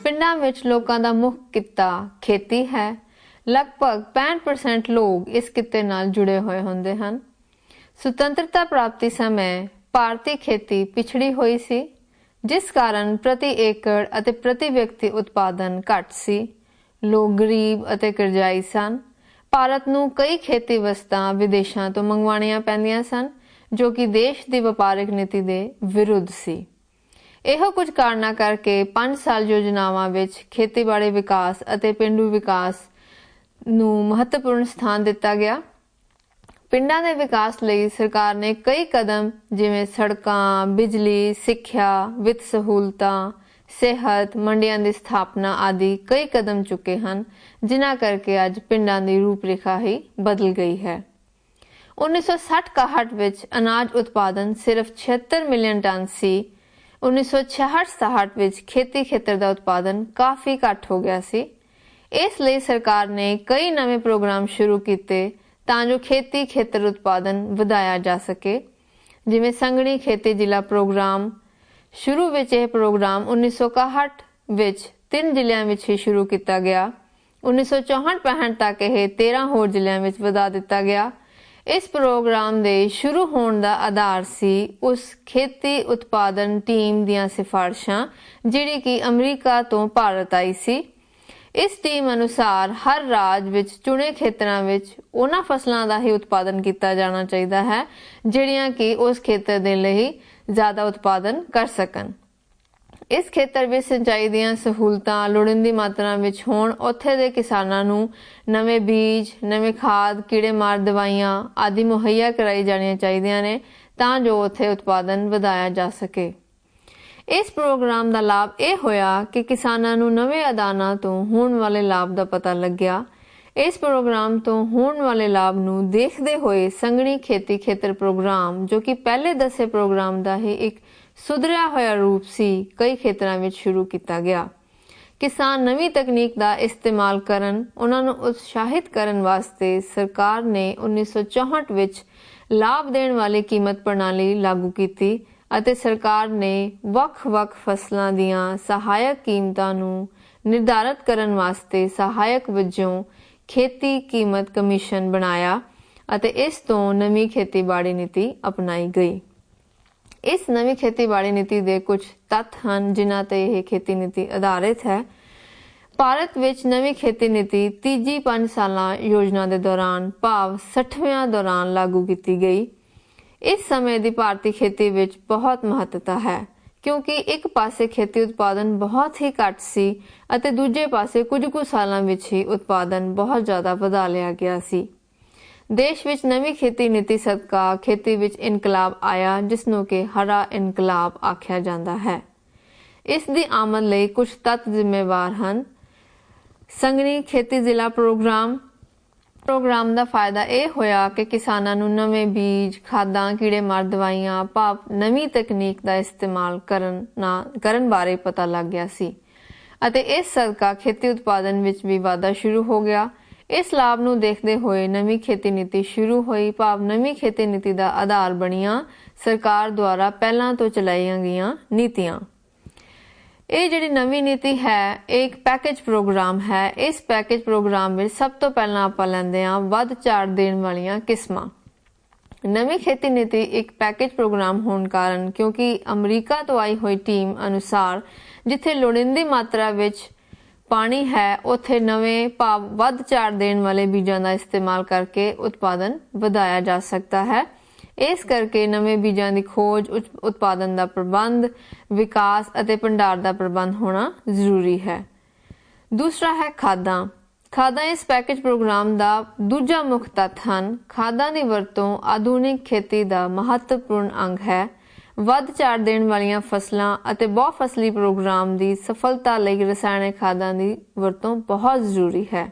ਪਿੰਡਾਂ ਵਿੱਚ ਲੋਕਾਂ ਦਾ ਮੁੱਖ ਕਿੱਤਾ ਖੇਤੀ ਹੈ। ਲਗਭਗ 65% ਲੋਕ ਇਸ ਕਿੱਤੇ ਨਾਲ ਜੁੜੇ ਹੋਏ ਹੁੰਦੇ ਹਨ। ਸੁਤੰਤਰਤਾ ਪ੍ਰਾਪਤੀ ਸਮੇਂ ਭਾਰਤੀ ਖੇਤੀ ਪਿਛੜੀ ਹੋਈ ਸੀ, ਜਿਸ ਕਾਰਨ ਪ੍ਰਤੀ ਏਕੜ ਅਤੇ ਪ੍ਰਤੀ ਵਿਅਕਤੀ ਉਤਪਾਦਨ ਘੱਟ ਸੀ। ਲੋਕ ਗਰੀਬ ਅਤੇ ਕਰਜ਼ਾਈ ਸਨ। ਭਾਰਤ ਨੂੰ ਕਈ ਖੇਤੀ ਵਸਤਾਂ ਵਿਦੇਸ਼ਾਂ ਤੋਂ ਮੰਗਵਾਉਣੀਆਂ ਪੈਂਦੀਆਂ ਸਨ, ਜੋ ਕਿ ਦੇਸ਼ ਦੀ ਵਪਾਰਕ ਨੀਤੀ ਦੇ ਵਿਰੁੱਧ ਸੀ। ਇਹੋ ਕੁਝ ਕਾਰਨਾਂ ਕਰਕੇ 5 ਸਾਲ ਯੋਜਨਾਵਾਂ ਵਿੱਚ ਖੇਤੀਬਾੜੀ ਵਿਕਾਸ ਅਤੇ ਪੇਂਡੂ ਵਿਕਾਸ ਨੂੰ ਮਹੱਤਵਪੂਰਨ ਸਥਾਨ ਦਿੱਤਾ ਗਿਆ। ਪਿੰਡਾਂ ਦੇ ਵਿਕਾਸ ਲਈ ਸਰਕਾਰ ਨੇ ਕਈ ਕਦਮ ਜਿਵੇਂ ਸੜਕਾਂ, ਬਿਜਲੀ, ਸਿੱਖਿਆ, ਵਿੱਤ ਸਹੂਲਤਾਂ, ਸਿਹਤ, ਮੰਡੀਆਂ ਦੀ ਸਥਾਪਨਾ ਆਦਿ ਕਈ ਕਦਮ ਚੁੱਕੇ ਹਨ, ਜਿਨ੍ਹਾਂ ਕਰਕੇ ਅੱਜ ਪਿੰਡਾਂ ਦੀ ਰੂਪਰੇਖਾ ਹੀ ਬਦਲ ਗਈ ਹੈ। 1960-61 ਵਿੱਚ ਅਨਾਜ ਉਤਪਾਦਨ ਸਿਰਫ 76 ਮਿਲੀਅਨ ਟਨ ਸੀ। 1966-67 ਵਿੱਚ ਖੇਤੀ ਖੇਤਰ ਦਾ ਉਤਪਾਦਨ ਕਾਫੀ ਘੱਟ ਹੋ ਗਿਆ ਸੀ। ਇਸ ਲਈ ਸਰਕਾਰ ਨੇ ਕਈ ਨਵੇਂ ਪ੍ਰੋਗਰਾਮ ਸ਼ੁਰੂ ਕੀਤੇ ਤਾਂ ਜੋ ਖੇਤੀ ਖੇਤਰ ਉਤਪਾਦਨ ਵਧਾਇਆ ਜਾ ਸਕੇ, ਜਿਵੇਂ ਸੰਘਣੀ ਖੇਤੀ ਜ਼ਿਲ੍ਹਾ ਪ੍ਰੋਗਰਾਮ। ਸ਼ੁਰੂ ਵਿੱਚ ਇਹ ਪ੍ਰੋਗਰਾਮ 1961 ਵਿੱਚ 3 ਜ਼ਿਲ੍ਹਿਆਂ ਵਿੱਚ ਹੀ ਸ਼ੁਰੂ ਕੀਤਾ ਗਿਆ। 1964-65 ਤੱਕ ਇਹ 13 ਹੋਰ ਜ਼ਿਲ੍ਹਿਆਂ ਵਿੱਚ ਵਧਾ ਦਿੱਤਾ ਗਿਆ। ਇਸ ਪ੍ਰੋਗਰਾਮ ਦੇ ਸ਼ੁਰੂ ਹੋਣ ਦਾ ਆਧਾਰ ਸੀ ਉਸ ਖੇਤੀ ਉਤਪਾਦਨ ਟੀਮ ਦੀਆਂ ਸਿਫਾਰਸ਼ਾਂ, ਜਿਹੜੀ ਕਿ ਅਮਰੀਕਾ ਤੋਂ ਭਾਰਤ ਆਈ ਸੀ। ਇਸ ਟੀਮ ਅਨੁਸਾਰ ਹਰ ਰਾਜ ਵਿੱਚ ਚੁਣੇ ਖੇਤਰਾਂ ਵਿੱਚ ਉਹਨਾਂ ਫਸਲਾਂ ਦਾ ਹੀ ਉਤਪਾਦਨ ਕੀਤਾ ਜਾਣਾ ਚਾਹੀਦਾ ਹੈ ਜਿਹੜੀਆਂ ਕਿ ਉਸ ਖੇਤਰ ਦੇ ਲਈ ਜ਼ਿਆਦਾ ਉਤਪਾਦਨ ਕਰ ਸਕਣ। ਇਸ ਖੇਤਰ ਵਿੱਚ ਸਿੰਚਾਈ ਦੀਆਂ ਸਹੂਲਤਾਂ ਲੋੜੀਂਦੀ ਮਾਤਰਾ ਵਿੱਚ ਹੋਣ, ਉੱਥੇ ਦੇ ਕਿਸਾਨਾਂ ਨੂੰ ਨਵੇਂ ਬੀਜ, ਨਵੇਂ ਖਾਦ, ਕੀੜੇਮਾਰ ਦਵਾਈਆਂ ਆਦਿ ਮੁਹੱਈਆ ਕਰਾਈ ਜਾਣੀਆਂ ਚਾਹੀਦੀਆਂ ਨੇ ਤਾਂ ਜੋ ਉੱਥੇ ਉਤਪਾਦਨ ਵਧਾਇਆ ਜਾ ਸਕੇ। ਇਸ ਪ੍ਰੋਗਰਾਮ ਦਾ ਲਾਭ ਇਹ ਹੋਇਆ ਕਿ ਕਿਸਾਨਾਂ ਨੂੰ ਨਵੇਂ ਆਦਾਨਾਂ ਤੋਂ ਹੋਣ ਵਾਲੇ ਲਾਭ ਦਾ ਪਤਾ ਲੱਗਿਆ। ਇਸ ਪ੍ਰੋਗਰਾਮ ਤੋਂ ਹੋਣ ਵਾਲੇ ਲਾਭ ਨੂੰ ਦੇਖਦੇ ਹੋਏ ਸੰਘਣੀ ਖੇਤੀ ਖੇਤਰ ਪ੍ਰੋਗਰਾਮ, ਜੋ ਕਿ ਪਹਿਲੇ ਦੱਸੇ ਪ੍ਰੋਗਰਾਮ ਦਾ ਹੀ ਇੱਕ ਸੁਧਰਿਆ ਹੋਇਆ ਰੂਪ ਸੀ, ਕਈ ਖੇਤਰਾਂ ਵਿੱਚ ਸ਼ੁਰੂ ਕੀਤਾ ਗਿਆ। ਕਿਸਾਨ ਨਵੀਂ ਤਕਨੀਕ ਦਾ ਇਸਤੇਮਾਲ ਕਰਨ, ਉਹਨਾਂ ਨੂੰ ਉਤਸ਼ਾਹਿਤ ਕਰਨ ਵਾਸਤੇ ਸਰਕਾਰ ਨੇ 1964 ਵਿੱਚ ਲਾਭ ਦੇਣ ਵਾਲੀ ਕੀਮਤ ਪ੍ਰਣਾਲੀ ਲਾਗੂ ਕੀਤੀ ਅਤੇ ਸਰਕਾਰ ਨੇ ਵੱਖ-ਵੱਖ ਫਸਲਾਂ ਦੀਆਂ ਸਹਾਇਕ ਕੀਮਤਾਂ ਨੂੰ ਨਿਰਧਾਰਤ ਕਰਨ ਵਾਸਤੇ ਸਹਾਇਕ ਵਜੋਂ ਖੇਤੀ ਕੀਮਤ ਕਮਿਸ਼ਨ ਬਣਾਇਆ ਅਤੇ ਇਸ ਤੋਂ ਨਵੀਂ ਖੇਤੀਬਾੜੀ ਨੀਤੀ ਅਪਣਾਈ ਗਈ। ਇਸ ਨਵੀਂ ਖੇਤੀਬਾੜੀ ਨੀਤੀ ਦੇ ਕੁਝ ਤੱਤ ਹਨ ਜਿਨ੍ਹਾਂ ਤੇ ਇਹ ਖੇਤੀ ਨੀਤੀ ਆਧਾਰਿਤ ਹੈ। ਭਾਰਤ ਵਿੱਚ ਨਵੀਂ ਖੇਤੀ ਨੀਤੀ ਤੀਜੀ 5 ਸਾਲਾਂ ਯੋਜਨਾ ਦੇ ਦੌਰਾਨ ਭਾਵ 60ਵੇਂ ਦੌਰਾਨ ਲਾਗੂ ਕੀਤੀ ਗਈ। ਇਸ ਸਮੇਂ ਦੀ ਭਾਰਤੀ ਖੇਤੀ ਵਿੱਚ ਬਹੁਤ ਮਹੱਤਤਾ ਹੈ, ਕਿਉਂਕਿ ਇੱਕ ਪਾਸੇ ਖੇਤੀ ਉਤਪਾਦਨ ਬਹੁਤ ਹੀ ਘੱਟ ਸੀ ਅਤੇ ਦੂਜੇ ਪਾਸੇ ਕੁਝ ਕੁ ਸਾਲਾਂ ਵਿੱਚ ਹੀ ਉਤਪਾਦਨ ਬਹੁਤ ਜ਼ਿਆਦਾ ਵਧਾ ਲਿਆ ਗਿਆ ਸੀ। ਦੇਸ਼ ਵਿੱਚ ਨਵੀਂ ਖੇਤੀ ਨੀਤੀ ਸਦਕਾ ਖੇਤੀ ਵਿੱਚ ਇਨਕਲਾਬ ਆਇਆ, ਜਿਸ ਨੂੰ ਕਿ ਹਰਾ ਇਨਕਲਾਬ ਆਖਿਆ ਜਾਂਦਾ ਹੈ। ਇਸ ਦੀ ਆਮਦ ਲਈ ਕੁਝ ਤੱਤ ਜ਼ਿੰਮੇਵਾਰ ਹਨ। ਸੰਘਣੀ ਖੇਤੀ ਜ਼ਿਲ੍ਹਾ ਪ੍ਰੋਗਰਾਮ ਦਾ ਫਾਇਦਾ ਇਹ ਹੋਇਆ ਕਿ ਕਿਸਾਨਾਂ ਨੂੰ ਨਵੇਂ ਬੀਜ, ਖਾਦਾਂ, ਕੀੜੇਮਾਰ ਦਵਾਈਆਂ ਭਾਵ ਨਵੀਂ ਤਕਨੀਕ ਦਾ ਇਸਤੇਮਾਲ ਕਰਨ ਬਾਰੇ ਪਤਾ ਲੱਗ ਗਿਆ ਸੀ ਅਤੇ ਇਸ ਸਦਕਾ ਖੇਤੀ ਉਤਪਾਦਨ ਵਿੱਚ ਵੀ ਵਾਧਾ ਸ਼ੁਰੂ ਹੋ ਗਿਆ। ਇਸ ਲਾਭ ਨੂੰ ਦੇਖਦੇ ਹੋਏ ਨਵੀਂ ਖੇਤੀ ਨੀਤੀ ਸ਼ੁਰੂ ਹੋਈ, ਭਾਵ ਨਵੀਂ ਖੇਤੀ ਨੀਤੀ ਦਾ ਆਧਾਰ ਬਣੀਆਂ ਸਰਕਾਰ ਦੁਆਰਾ ਪਹਿਲਾਂ ਤੋਂ ਚਲਾਈਆਂ ਗਈਆਂ ਨੀਤੀਆਂ। ਇਹ ਜਿਹੜੀ ਨਵੀਂ ਨੀਤੀ ਹੈ, ਇਹ ਇੱਕ ਪੈਕੇਜ ਪ੍ਰੋਗਰਾਮ ਹੈ। ਇਸ ਪੈਕੇਜ ਪ੍ਰੋਗਰਾਮ ਵਿੱਚ ਸਭ ਤੋਂ ਪਹਿਲਾਂ ਆਪਾਂ ਲੈਂਦੇ ਹਾਂ ਵੱਧ ਝਾੜ ਦੇਣ ਵਾਲੀਆਂ ਕਿਸਮਾਂ। ਨਵੀਂ ਖੇਤੀ ਨੀਤੀ ਇੱਕ ਪੈਕੇਜ ਪ੍ਰੋਗਰਾਮ ਹੋਣ ਕਾਰਨ, ਕਿਉਂਕਿ ਅਮਰੀਕਾ ਤੋਂ ਆਈ ਹੋਈ ਟੀਮ ਅਨੁਸਾਰ ਜਿੱਥੇ ਲੋੜੀਂਦੀ ਮਾਤਰਾ ਵਿੱਚ ਪਾਣੀ ਹੈ, ਉੱਥੇ ਨਵੇਂ ਭਾਵ ਵੱਧ ਝਾੜ ਦੇਣ ਵਾਲੇ ਬੀਜਾਂ ਦਾ ਇਸਤੇਮਾਲ ਕਰਕੇ ਉਤਪਾਦਨ ਵਧਾਇਆ ਜਾ ਸਕਦਾ ਹੈ। ਇਸ ਕਰਕੇ ਨਵੇਂ ਬੀਜਾਂ ਦੀ ਖੋਜ, ਉਤਪਾਦਨ ਦਾ ਪ੍ਰਬੰਧ, ਵਿਕਾਸ ਅਤੇ ਭੰਡਾਰ ਦਾ ਪ੍ਰਬੰਧ ਹੋਣਾ ਜ਼ਰੂਰੀ ਹੈ। ਦੂਸਰਾ ਹੈ ਖਾਦਾਂ। ਖਾਦਾਂ ਇਸ ਪੈਕੇਜ ਪ੍ਰੋਗਰਾਮ ਦਾ ਦੂਜਾ ਮੁੱਖ ਤੱਤ ਹਨ। ਖਾਦਾਂ ਦੀ ਵਰਤੋਂ ਆਧੁਨਿਕ ਖੇਤੀ ਦਾ ਮਹੱਤਵਪੂਰਨ ਅੰਗ ਹੈ। ਵੱਧ ਝਾੜ ਦੇਣ ਵਾਲੀਆਂ ਫਸਲਾਂ ਅਤੇ ਬਹੁਫਸਲੀ ਪ੍ਰੋਗਰਾਮ ਦੀ ਸਫਲਤਾ ਲਈ ਰਸਾਇਣਿਕ ਖਾਦਾਂ ਦੀ ਵਰਤੋਂ ਬਹੁਤ ਜ਼ਰੂਰੀ ਹੈ।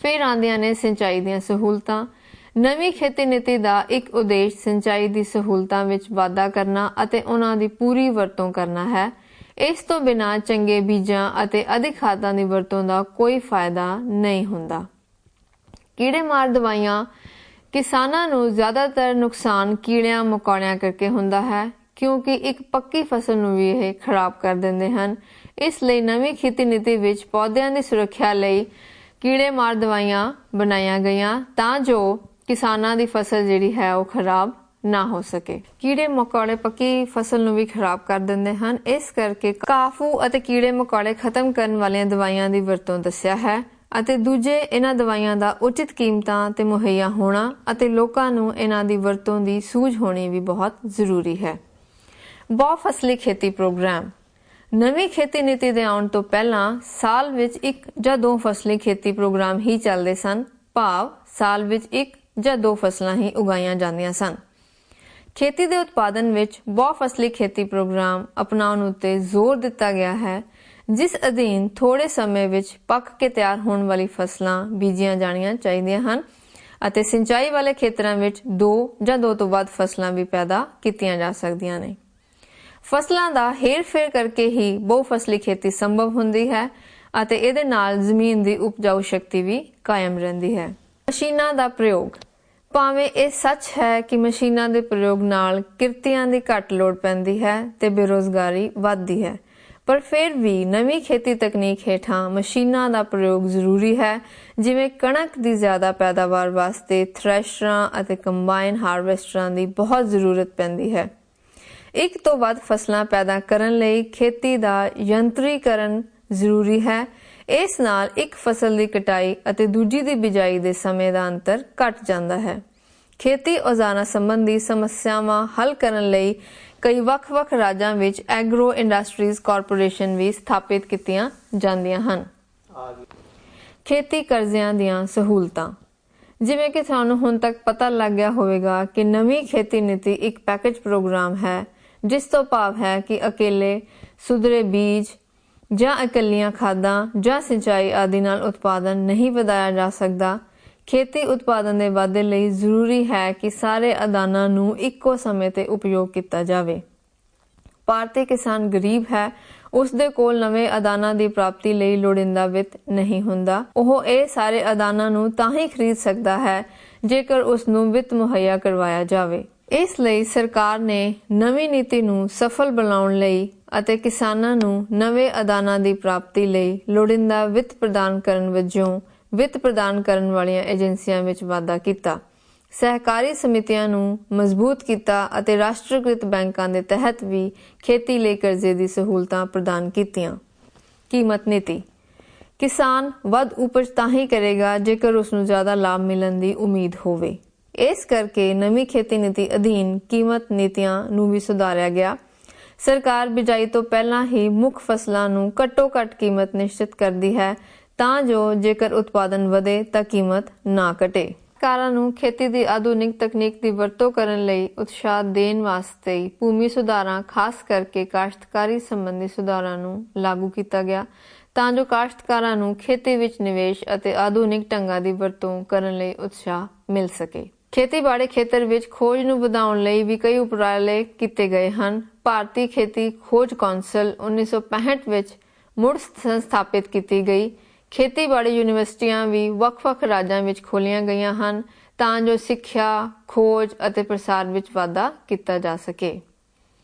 ਫਿਰ ਆਉਂਦੀਆਂ ਨੇ ਸਿੰਚਾਈ ਦੀਆਂ ਸਹੂਲਤਾਂ। ਨਵੀਂ ਖੇਤੀ ਨੀਤੀ ਦਾ ਇੱਕ ਉਦੇਸ਼ ਸਿੰਚਾਈ ਦੀ ਸਹੂਲਤਾਂ ਵਿੱਚ ਵਾਧਾ ਕਰਨਾ ਅਤੇ ਉਹਨਾਂ ਦੀ ਪੂਰੀ ਵਰਤੋਂ ਕਰਨਾ ਹੈ। ਇਸ ਤੋਂ ਬਿਨਾਂ ਚੰਗੇ ਬੀਜਾਂ ਅਤੇ ਅਧਿਕ ਖਾਦਾਂ ਦੀ ਵਰਤੋਂ ਦਾ ਕੋਈ ਫਾਇਦਾ ਨਹੀਂ ਹੁੰਦਾ। ਕੀੜੇ ਮਾਰ ਦਵਾਈਆਂ ਕਿਸਾਨਾਂ ਨੂੰ ਜ਼ਿਆਦਾਤਰ ਨੁਕਸਾਨ ਕੀੜਿਆਂ ਮਕੌੜਿਆਂ ਕਰਕੇ ਹੁੰਦਾ ਹੈ, ਕਿਉਂਕਿ ਇੱਕ ਪੱਕੀ ਫਸਲ ਨੂੰ ਵੀ ਇਹ ਖਰਾਬ ਕਰ ਦਿੰਦੇ ਹਨ। ਇਸ ਲਈ ਨਵੀਂ ਖੇਤੀ ਨੀਤੀ ਵਿੱਚ ਪੌਦਿਆਂ ਦੀ ਸੁਰੱਖਿਆ ਲਈ ਕੀੜੇ ਮਾਰ ਦਵਾਈਆਂ ਬਣਾਈਆਂ ਗਈਆਂ ਤਾਂ ਜੋ ਕਿਸਾਨਾਂ ਦੀ ਫਸਲ ਜਿਹੜੀ ਹੈ ਉਹ ਖਰਾਬ ਨਾ ਹੋ ਸਕੇ। ਕੀੜੇ ਮਕੌੜੇ ਪੱਕੀ ਫਸਲ ਨੂੰ ਵੀ ਖਰਾਬ ਕਰ ਦਿੰਦੇ ਹਨ। ਇਸ ਕਰਕੇ ਕਾਫੂ ਅਤੇ ਕੀੜੇ ਮਕੌੜੇ ਖਤਮ ਕਰਨ ਵਾਲੀਆਂ ਦਵਾਈਆਂ ਦੀ ਵਰਤੋਂ ਦੱਸਿਆ ਹੈ ਅਤੇ ਦੂਜੇ ਇਹਨਾਂ ਦਵਾਈਆਂ ਦਾ ਉਚਿਤ ਕੀਮਤਾਂ ਤੇ ਮੁਹੱਈਆ ਹੋਣਾ ਅਤੇ ਲੋਕਾਂ ਨੂੰ ਇਹਨਾਂ ਦੀ ਵਰਤੋਂ ਦੀ ਸੂਝ ਹੋਣੀ ਵੀ ਬਹੁਤ ਜ਼ਰੂਰੀ ਹੈ। ਬਹੁਫਸਲੀ ਖੇਤੀ ਪ੍ਰੋਗਰਾਮ। ਨਵੀਂ ਖੇਤੀ ਨੀਤੀ ਦੇ ਆਉਣ ਤੋਂ ਪਹਿਲਾਂ ਸਾਲ ਵਿੱਚ 1 ਜਾਂ 2 ਫਸਲੀ ਖੇਤੀ ਪ੍ਰੋਗਰਾਮ ਹੀ ਚੱਲਦੇ ਸਨ, ਭਾਵ ਸਾਲ ਵਿੱਚ 1 ਜਾਂ 2 ਫਸਲਾਂ ਹੀ ਉਗਾਈਆਂ ਜਾਂਦੀਆਂ ਸਨ। ਖੇਤੀ ਦੇ ਉਤਪਾਦਨ ਵਿੱਚ ਬਹੁਫਸਲੀ ਖੇਤੀ ਪ੍ਰੋਗਰਾਮ ਅਪਣਾਉਣ ਉੱਤੇ ਜ਼ੋਰ ਦਿੱਤਾ ਗਿਆ ਹੈ, ਜਿਸ ਅਧੀਨ ਥੋੜੇ ਸਮੇਂ ਵਿੱਚ ਪੱਕ ਕੇ ਤਿਆਰ ਹੋਣ ਵਾਲੀ ਫਸਲਾਂ ਬੀਜੀਆਂ ਜਾਣੀਆਂ ਚਾਹੀਦੀਆਂ ਹਨ ਅਤੇ ਸਿੰਚਾਈ ਵਾਲੇ ਖੇਤਰਾਂ ਵਿੱਚ 2 ਜਾਂ 2 ਤੋਂ ਵੱਧ ਫਸਲਾਂ ਵੀ ਪੈਦਾ ਕੀਤੀਆਂ ਜਾ ਸਕਦੀਆਂ ਨੇ। ਫਸਲਾਂ ਦਾ ਹੇਰ-ਫੇਰ ਕਰਕੇ ਹੀ ਬਹੁਫਸਲੀ ਖੇਤੀ ਸੰਭਵ ਹੁੰਦੀ ਹੈ ਅਤੇ ਇਹਦੇ ਨਾਲ ਜ਼ਮੀਨ ਦੀ ਉਪਜਾਊ ਸ਼ਕਤੀ ਵੀ ਕਾਇਮ ਰਹਿੰਦੀ ਹੈ। ਮਸ਼ੀਨਾਂ ਦਾ ਪ੍ਰਯੋਗ। ਭਾਵੇਂ ਇਹ ਸੱਚ ਹੈ ਕਿ ਮਸ਼ੀਨਾਂ ਦੇ ਪ੍ਰਯੋਗ ਨਾਲ ਕਿਰਤੀਆਂ ਦੀ ਘੱਟ ਲੋੜ ਪੈਂਦੀ ਹੈ ਤੇ ਬੇਰੁਜ਼ਗਾਰੀ ਵੱਧਦੀ ਹੈ, ਪਰ ਫਿਰ ਵੀ ਨਵੀਂ ਖੇਤੀ ਤਕਨੀਕ ਹੇਠਾਂ ਮਸ਼ੀਨਾਂ ਦਾ ਪ੍ਰਯੋਗ ਜ਼ਰੂਰੀ ਹੈ। ਜਿਵੇਂ ਕਣਕ ਦੀ ਜ਼ਿਆਦਾ ਪੈਦਾਵਾਰ ਵਾਸਤੇ ਥ੍ਰੈਸ਼ਰਾਂ ਅਤੇ ਕੰਬਾਈਨ ਹਾਰਵੈਸਟਰਾਂ ਦੀ ਬਹੁਤ ਜ਼ਰੂਰਤ ਪੈਂਦੀ ਹੈ। ਇੱਕ ਤੋਂ ਵੱਧ ਫਸਲਾਂ ਪੈਦਾ ਕਰਨ ਲਈ ਖੇਤੀ ਦਾ ਯੰਤਰੀਕਰਨ ਜ਼ਰੂਰੀ ਹੈ। ਇਸ ਨਾਲ ਇੱਕ ਫਸਲ ਦੀ ਕਟਾਈ ਅਤੇ ਦੂਜੀ ਦੀ ਬਿਜਾਈ ਦੇ ਸਮੇਂ ਦਾ ਅੰਤਰ ਘਟ ਜਾਂਦਾ ਹੈ। ਖੇਤੀ ਔਜ਼ਾਰਾਂ ਸੰਬੰਧੀ ਸਮੱਸਿਆਵਾਂ ਹੱਲ ਕਰਨ ਲਈ ਕਈ ਵੱਖ-ਵੱਖ ਰਾਜਾਂ ਵਿੱਚ ਐਗਰੋ ਇੰਡਸਟਰੀਜ਼ ਕਾਰਪੋਰੇਸ਼ਨ ਵੀ ਸਥਾਪਿਤ ਕੀਤੀਆਂ ਜਾਂਦੀਆਂ ਹਨ। ਖੇਤੀ ਕਰਜ਼ਿਆਂ ਦੀਆਂ ਸਹੂਲਤਾਂ। ਜਿਵੇਂ ਕਿ ਤੁਹਾਨੂੰ ਹੁਣ ਤੱਕ ਪਤਾ ਲੱਗ ਗਿਆ ਹੋਵੇਗਾ ਕਿ ਨਵੀਂ ਖੇਤੀ ਨੀਤੀ ਇੱਕ ਪੈਕੇਜ ਪ੍ਰੋਗਰਾਮ ਹੈ, ਜਿਸ ਤੋਂ ਭਾਵ ਹੈ ਕਿ ਅਕੇਲੇ ਸੁਧਰੇ ਬੀਜ ਜਾਂ ਇਕੱਲੀਆਂ ਖਾਦਾਂ ਜਾਂ ਸਿੰਚਾਈ ਆਦਿ ਨਾਲ ਉਤਪਾਦਨ ਨਹੀਂ ਵਧਾਇਆ ਜਾ ਸਕਦਾ। ਖੇਤੀ ਉਤਪਾਦਨ ਦੇ ਵਾਧੇ ਲਈ ਜ਼ਰੂਰੀ ਹੈ ਕਿ ਸਾਰੇ ਆਦਾਨਾਂ ਨੂੰ ਇੱਕੋ ਸਮੇਂ ਤੇ ਉਪਯੋਗ ਕੀਤਾ ਜਾਵੇ। ਭਾਰਤੀ ਕਿਸਾਨ ਗਰੀਬ ਹੈ, ਉਸ ਦੇ ਕੋਲ ਨਵੇਂ ਆਦਾਨਾਂ ਦੀ ਪ੍ਰਾਪਤੀ ਲਈ ਲੋੜੀਂਦਾ ਵਿੱਤ ਨਹੀਂ ਹੁੰਦਾ। ਉਹ ਇਹ ਸਾਰੇ ਆਦਾਨਾਂ ਨੂੰ ਤਾਂ ਹੀ ਖਰੀਦ ਸਕਦਾ ਹੈ ਜੇਕਰ ਉਸ ਨੂੰ ਵਿੱਤ ਮੁਹੱਈਆ ਕਰਵਾਇਆ ਜਾਵੇ। ਇਸ ਲਈ ਸਰਕਾਰ ਨੇ ਨਵੀਂ ਨੀਤੀ ਨੂੰ ਸਫਲ ਬਣਾਉਣ ਲਈ ਅਤੇ ਕਿਸਾਨਾਂ ਨੂੰ ਨਵੇਂ ਆਦਾਨਾਂ ਦੀ ਪ੍ਰਾਪਤੀ ਲਈ ਲੋੜੀਂਦਾ ਵਿੱਤ ਪ੍ਰਦਾਨ ਕਰਨ ਵਜੋਂ ਵਿੱਤ ਪ੍ਰਦਾਨ ਕਰਨ ਵਾਲੀਆਂ ਏਜੰਸੀਆਂ ਵਿੱਚ ਵਾਧਾ ਕੀਤਾ, ਸਹਿਕਾਰੀ ਸਮਿਤੀਆਂ ਨੂੰ ਮਜ਼ਬੂਤ ਕੀਤਾ ਅਤੇ ਰਾਸ਼ਟਰੀਕ੍ਰਿਤ ਬੈਂਕਾਂ ਦੇ ਤਹਿਤ ਵੀ ਖੇਤੀ ਲਈ ਕਰਜ਼ੇ ਦੀ ਸਹੂਲਤਾਂ ਪ੍ਰਦਾਨ ਕੀਤੀਆਂ। ਕੀਮਤ ਨੀਤੀ। ਕਿਸਾਨ ਵੱਧ ਉਪਜ ਤਾਂ ਹੀ ਕਰੇਗਾ ਜੇਕਰ ਉਸ ਨੂੰ ਜ਼ਿਆਦਾ ਲਾਭ ਮਿਲਣ ਦੀ ਉਮੀਦ ਹੋਵੇ। ਇਸ ਕਰਕੇ ਨਵੀਂ ਖੇਤੀ ਨੀਤੀ ਅਧੀਨ ਕੀਮਤ ਨੀਤੀਆਂ ਨੂੰ ਵੀ ਸੁਧਾਰਿਆ ਗਿਆ। ਸਰਕਾਰ ਬਿਜਾਈ ਤੋਂ ਪਹਿਲਾਂ ਹੀ ਮੁੱਖ ਫਸਲਾਂ ਨੂੰ ਘੱਟੋ-ਘੱਟ ਕੀਮਤ ਨਿਸ਼ਚਿਤ ਕਰਦੀ ਹੈ ਤਾਂ ਜੋ ਜੇਕਰ ਉਤਪਾਦਨ ਵਧੇ ਤਾਂ ਕੀਮਤ ਨਾ ਘਟੇ। ਸਰਕਾਰਾਂ ਨੂੰ ਖੇਤੀ ਦੀ ਆਧੁਨਿਕ ਤਕਨੀਕ ਦੀ ਵਰਤੋਂ ਕਰਨ ਲਈ ਉਤਸ਼ਾਹ ਦੇਣ ਵਾਸਤੇ ਭੂਮੀ ਸੁਧਾਰਾਂ, ਖਾਸ ਕਰਕੇ ਕਾਸ਼ਤਕਾਰੀ ਸੰਬੰਧੀ ਸੁਧਾਰਾਂ ਨੂੰ ਲਾਗੂ ਕੀਤਾ ਗਿਆ ਤਾਂ ਜੋ ਕਾਸ਼ਤਕਾਰਾਂ ਨੂੰ ਖੇਤੀ ਵਿੱਚ ਨਿਵੇਸ਼ ਅਤੇ ਆਧੁਨਿਕ ਢੰਗਾਂ ਦੀ ਵਰਤੋਂ ਕਰਨ ਲਈ ਉਤਸ਼ਾਹ ਮਿਲ ਸਕੇ। ਖੇਤੀਬਾੜੀ ਖੇਤਰ ਵਿੱਚ ਖੋਜ ਨੂੰ ਵਧਾਉਣ ਲਈ ਵੀ ਕਈ ਉਪਰਾਲੇ ਕੀਤੇ ਗਏ ਹਨ। ਭਾਰਤੀ ਖੇਤੀ ਖੋਜ ਕੌਂਸਲ 1965 ਵਿੱਚ ਮੁੜ ਸਥਾਪਿਤ ਕੀਤੀ ਗਈ। ਖੇਤੀਬਾੜੀ ਯੂਨੀਵਰਸਿਟੀਆਂ ਵੀ ਵੱਖ-ਵੱਖ ਰਾਜਾਂ ਵਿੱਚ ਖੋਲ੍ਹੀਆਂ ਗਈਆਂ ਹਨ ਤਾਂ ਜੋ ਸਿੱਖਿਆ, ਖੋਜ ਅਤੇ ਪ੍ਰਸਾਰ ਵਿੱਚ ਵਾਧਾ ਕੀਤਾ ਜਾ ਸਕੇ।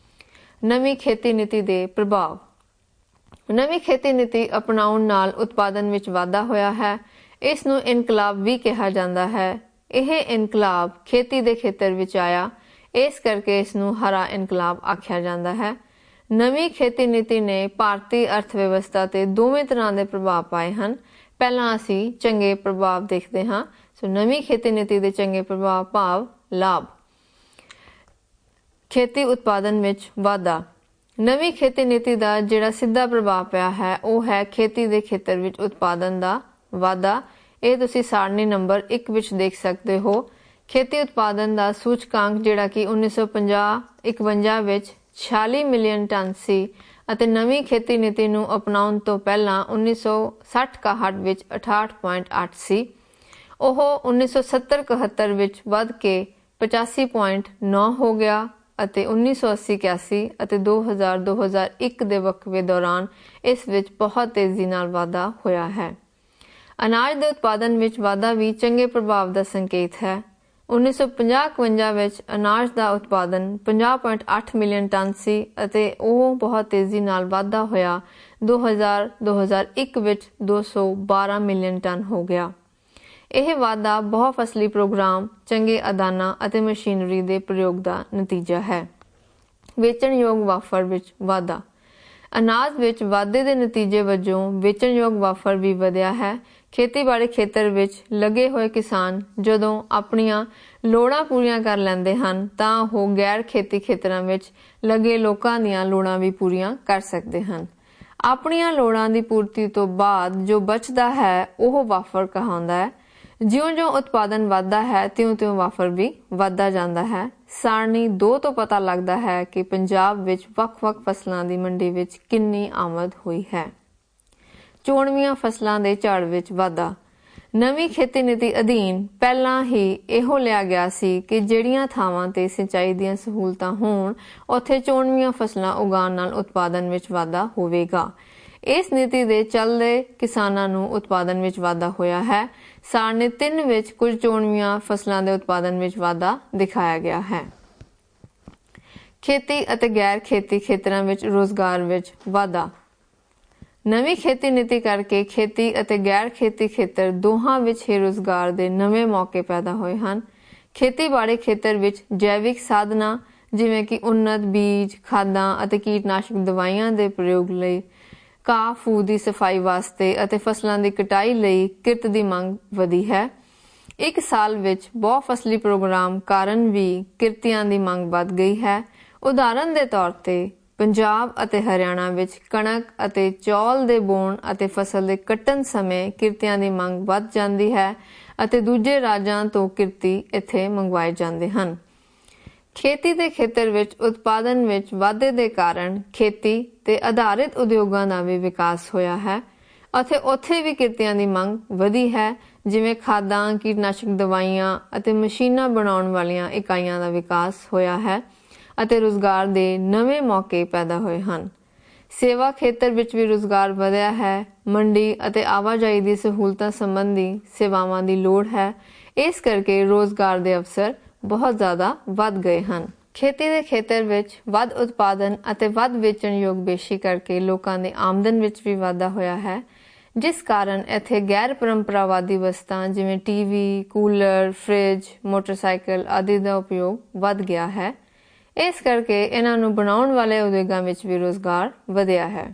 ਨਵੀਂ ਖੇਤੀ ਨੀਤੀ ਦੇ ਪ੍ਰਭਾਵ। ਨਵੀਂ ਖੇਤੀ ਨੀਤੀ ਅਪਣਾਉਣ ਨਾਲ ਉਤਪਾਦਨ ਵਿੱਚ ਵਾਧਾ ਹੋਇਆ ਹੈ। ਇਸ ਨੂੰ ਇਨਕਲਾਬ ਵੀ ਕਿਹਾ ਜਾਂਦਾ ਹੈ। ਇਹ ਇਨਕਲਾਬ ਖੇਤੀ ਦੇ ਖੇਤਰ ਵਿੱਚ ਆਇਆ, ਇਸ ਕਰਕੇ ਇਸ ਨੂੰ ਹਰਾ ਇਨਕਲਾਬ ਆਖਿਆ ਜਾਂਦਾ ਹੈ। ਨਵੀਂ ਖੇਤੀ ਨੀਤੀ ਨੇ ਭਾਰਤੀ ਅਰਥ ਵਿਵਸਥਾ ਤੇ ਦੋਵੇਂ ਤਰ੍ਹਾਂ ਦੇ ਪ੍ਰਭਾਵ ਪਾਏ ਹਨ। ਪਹਿਲਾਂ ਅਸੀਂ ਚੰਗੇ ਪ੍ਰਭਾਵ ਦੇਖਦੇ ਹਾਂ। ਨਵੀਂ ਖੇਤੀ ਨੀਤੀ ਦੇ ਚੰਗੇ ਪ੍ਰਭਾਵ ਭਾਵ ਲਾਭ। ਖੇਤੀ ਉਤਪਾਦਨ ਵਿੱਚ ਵਾਧਾ। ਨਵੀਂ ਖੇਤੀ ਨੀਤੀ ਦਾ ਜਿਹੜਾ ਸਿੱਧਾ ਪ੍ਰਭਾਵ ਪਿਆ ਹੈ ਉਹ ਹੈ ਖੇਤੀ ਦੇ ਖੇਤਰ ਵਿੱਚ ਉਤਪਾਦਨ ਦਾ ਵਾਧਾ। ਇਹ ਤੁਸੀਂ ਸਾਰਣੀ ਨੰਬਰ 1 ਵਿੱਚ ਦੇਖ ਸਕਦੇ ਹੋ। ਖੇਤੀ ਉਤਪਾਦਨ ਦਾ ਸੂਚਕਾਂਕ ਜਿਹੜਾ ਕਿ 1950-51 ਵਿੱਚ 46 ਮਿਲੀਅਨ ਟਨ ਸੀ ਅਤੇ ਨਵੀਂ ਖੇਤੀ ਨੀਤੀ ਨੂੰ ਅਪਣਾਉਣ ਤੋਂ ਪਹਿਲਾਂ 1960-61 ਵਿੱਚ 68.8 ਸੀ। ਉਹ 1970-71 ਵਿੱਚ ਵੱਧ ਕੇ 85.9 ਹੋ ਗਿਆ ਅਤੇ 1980-81 ਅਤੇ 2000-2001 ਦੇ ਵਕਫੇ ਦੌਰਾਨ ਇਸ ਵਿੱਚ ਬਹੁਤ ਤੇਜ਼ੀ ਨਾਲ ਵਾਧਾ ਹੋਇਆ ਹੈ। ਅਨਾਜ ਦੇ ਉਤਪਾਦਨ ਵਿੱਚ ਵਾਧਾ ਵੀ ਚੰਗੇ ਪ੍ਰਭਾਵ ਦਾ ਸੰਕੇਤ ਹੈ। 1950-51 ਵਿੱਚ ਅਨਾਜ ਦਾ ਉਤਪਾਦਨ 50.8 ਮਿਲੀਅਨ ਟਨ ਸੀ ਅਤੇ ਉਹ ਬਹੁਤ ਤੇਜ਼ੀ ਨਾਲ ਵਾਧਾ ਹੋਇਆ 2000-2001 ਵਿੱਚ 212 ਮਿਲੀਅਨ ਟਨ ਹੋ ਗਿਆ। ਇਹ ਵਾਧਾ ਬਹੁ ਫਸਲੀ ਪ੍ਰੋਗਰਾਮ, ਚੰਗੇ ਆਦਾਨਾਂ ਅਤੇ ਮਸ਼ੀਨਰੀ ਦੇ ਪ੍ਰਯੋਗ ਦਾ ਨਤੀਜਾ ਹੈ। ਵੇਚਣਯੋਗ ਵਾਫਰ ਵਿੱਚ ਵਾਧਾ। ਅਨਾਜ ਵਿੱਚ ਵਾਧੇ ਦੇ ਨਤੀਜੇ ਵਜੋਂ ਵੇਚਣਯੋਗ ਵਾਫਰ ਵੀ ਵਧਿਆ ਹੈ। ਖੇਤੀਬਾੜੀ ਖੇਤਰ ਵਿੱਚ ਲੱਗੇ ਹੋਏ ਕਿਸਾਨ ਜਦੋਂ ਆਪਣੀਆਂ ਲੋੜਾਂ ਪੂਰੀਆਂ ਕਰ ਲੈਂਦੇ ਹਨ ਤਾਂ ਉਹ ਗੈਰ ਖੇਤੀ ਖੇਤਰਾਂ ਵਿੱਚ ਲੱਗੇ ਲੋਕਾਂ ਦੀਆਂ ਲੋੜਾਂ ਵੀ ਪੂਰੀਆਂ ਕਰ ਸਕਦੇ ਹਨ। ਆਪਣੀਆਂ ਲੋੜਾਂ ਦੀ ਪੂਰਤੀ ਤੋਂ ਬਾਅਦ ਜੋ ਬਚਦਾ ਹੈ ਉਹ ਵਾਫਰ ਕਹਾਉਂਦਾ ਹੈ। ਜਿਉਂ-ਜਿਉਂ ਉਤਪਾਦਨ ਵੱਧਦਾ ਹੈ ਤਿਉਂ-ਤਿਉਂ ਵਾਫਰ ਵੀ ਵੱਧਦਾ ਜਾਂਦਾ ਹੈ। ਸਾਰਣੀ 2 ਤੋਂ ਪਤਾ ਲੱਗਦਾ ਹੈ ਕਿ ਪੰਜਾਬ ਵਿੱਚ ਵੱਖ-ਵੱਖ ਫਸਲਾਂ ਦੀ ਮੰਡੀ ਵਿੱਚ ਕਿੰਨੀ ਆਮਦ ਹੋਈ ਹੈ। ਚੋਣਵੀਆਂ ਫਸਲਾਂ ਦੇ ਝਾੜ ਵਿੱਚ ਵਾਧਾ। ਨਵੀਂ ਖੇਤੀ ਨੀਤੀ ਅਧੀਨ ਪਹਿਲਾਂ ਹੀ ਇਹੋ ਲਿਆ ਗਿਆ ਸੀ ਕਿ ਜਿਹੜੀਆਂ ਥਾਵਾਂ ਤੇ ਸਿੰਚਾਈ ਦੀਆਂ ਸਹੂਲਤਾਂ ਹੋਣ ਉੱਥੇ ਚੋਣਵੀਆਂ ਫਸਲਾਂ ਉਗਾਉਣ ਨਾਲ ਉਤਪਾਦਨ ਵਿੱਚ ਵਾਧਾ ਹੋਵੇਗਾ। ਇਸ ਨੀਤੀ ਦੇ ਚੱਲਦੇ ਕਿਸਾਨਾਂ ਨੂੰ ਉਤਪਾਦਨ ਵਿੱਚ ਵਾਧਾ ਹੋਇਆ ਹੈ। ਸਾਰਣੀ 3 ਵਿੱਚ ਕੁਝ ਚੋਣਵੀਆਂ ਫਸਲਾਂ ਦੇ ਉਤਪਾਦਨ ਵਿੱਚ ਵਾਧਾ ਦਿਖਾਇਆ ਗਿਆ ਹੈ। ਖੇਤੀ ਅਤੇ ਗੈਰ ਖੇਤੀ ਖੇਤਰਾਂ ਵਿੱਚ ਰੁਜ਼ਗਾਰ ਵਿੱਚ ਵਾਧਾ। ਨਵੀਂ ਖੇਤੀ ਨੀਤੀ ਕਰਕੇ ਖੇਤੀ ਅਤੇ ਗੈਰ ਖੇਤੀ ਖੇਤਰ ਦੋਹਾਂ ਵਿੱਚ ਹੀ ਰੁਜ਼ਗਾਰ ਦੇ ਨਵੇਂ ਮੌਕੇ ਪੈਦਾ ਹੋਏ ਹਨ। ਖੇਤੀਬਾੜੀ ਖੇਤਰ ਵਿੱਚ ਜੈਵਿਕ ਸਾਧਨਾਂ ਜਿਵੇਂ ਕਿ ਉੱਨਤ ਬੀਜ, ਖਾਦਾਂ ਅਤੇ ਕੀਟਨਾਸ਼ਕ ਦਵਾਈਆਂ ਦੇ ਪ੍ਰਯੋਗ ਲਈ, ਘਾਹ ਫੂਹ ਦੀ ਸਫਾਈ ਵਾਸਤੇ ਅਤੇ ਫਸਲਾਂ ਦੀ ਕਟਾਈ ਲਈ ਕਿਰਤ ਦੀ ਮੰਗ ਵਧੀ ਹੈ। ਇੱਕ ਸਾਲ ਵਿੱਚ ਬਹੁ ਫਸਲੀ ਪ੍ਰੋਗਰਾਮ ਕਾਰਨ ਵੀ ਕਿਰਤੀਆਂ ਦੀ ਮੰਗ ਵੱਧ ਗਈ ਹੈ। ਉਦਾਹਰਨ ਦੇ ਤੌਰ ਤੇ ਪੰਜਾਬ ਅਤੇ ਹਰਿਆਣਾ ਵਿੱਚ ਕਣਕ ਅਤੇ ਚੌਲ ਦੇ ਬੋਣ ਅਤੇ ਫਸਲ ਦੇ ਕੱਟਣ ਸਮੇਂ ਕਿਰਤੀਆਂ ਦੀ ਮੰਗ ਵੱਧ ਜਾਂਦੀ ਹੈ ਅਤੇ ਦੂਜੇ ਰਾਜਾਂ ਤੋਂ ਕਿਰਤੀ ਇੱਥੇ ਮੰਗਵਾਏ ਜਾਂਦੇ ਹਨ। ਖੇਤੀ ਦੇ ਖੇਤਰ ਵਿੱਚ ਉਤਪਾਦਨ ਵਿੱਚ ਵਾਧੇ ਦੇ ਕਾਰਨ ਖੇਤੀ ਤੇ ਆਧਾਰਿਤ ਉਦਯੋਗਾਂ ਦਾ ਵੀ ਵਿਕਾਸ ਹੋਇਆ ਹੈ ਅਤੇ ਉੱਥੇ ਵੀ ਕਿਰਤੀਆਂ ਦੀ ਮੰਗ ਵਧੀ ਹੈ, ਜਿਵੇਂ ਖਾਦਾਂ, ਕੀਟਨਾਸ਼ਕ ਦਵਾਈਆਂ ਅਤੇ ਮਸ਼ੀਨਾਂ ਬਣਾਉਣ ਵਾਲੀਆਂ ਇਕਾਈਆਂ ਦਾ ਵਿਕਾਸ ਹੋਇਆ ਹੈ ਅਤੇ ਰੁਜ਼ਗਾਰ ਦੇ ਨਵੇਂ ਮੌਕੇ ਪੈਦਾ ਹੋਏ ਹਨ। ਸੇਵਾ ਖੇਤਰ ਵਿੱਚ ਵੀ ਰੁਜ਼ਗਾਰ ਵਧਿਆ ਹੈ। ਮੰਡੀ ਅਤੇ ਆਵਾਜਾਈ ਦੀ ਸਹੂਲਤਾਂ ਸੰਬੰਧੀ ਸੇਵਾਵਾਂ ਦੀ ਲੋੜ ਹੈ, ਇਸ ਕਰਕੇ ਰੁਜ਼ਗਾਰ ਦੇ ਅਵਸਰ ਬਹੁਤ ਜ਼ਿਆਦਾ ਵੱਧ ਗਏ ਹਨ। ਖੇਤੀ ਦੇ ਖੇਤਰ ਵਿੱਚ ਵੱਧ ਉਤਪਾਦਨ ਅਤੇ ਵੱਧ ਵੇਚਣਯੋਗ ਬੇਸ਼ੀ ਕਰਕੇ ਲੋਕਾਂ ਦੀ ਆਮਦਨ ਵਿੱਚ ਵੀ ਵਾਧਾ ਹੋਇਆ ਹੈ, ਜਿਸ ਕਾਰਨ ਇੱਥੇ ਗੈਰ ਪਰੰਪਰਾਵਾਦੀ ਵਸਤਾਂ ਜਿਵੇਂ ਟੀਵੀ, ਕੂਲਰ, ਫ੍ਰਿਜ, ਮੋਟਰਸਾਈਕਲ ਆਦਿ ਦਾ ਉਪਯੋਗ ਵੱਧ ਗਿਆ ਹੈ। ਇਸ ਕਰਕੇ ਇਹਨਾਂ ਨੂੰ ਬਣਾਉਣ ਵਾਲੇ ਉਦਯੋਗਾਂ ਵਿੱਚ ਵੀ ਰੁਜ਼ਗਾਰ ਵਧਿਆ ਹੈ।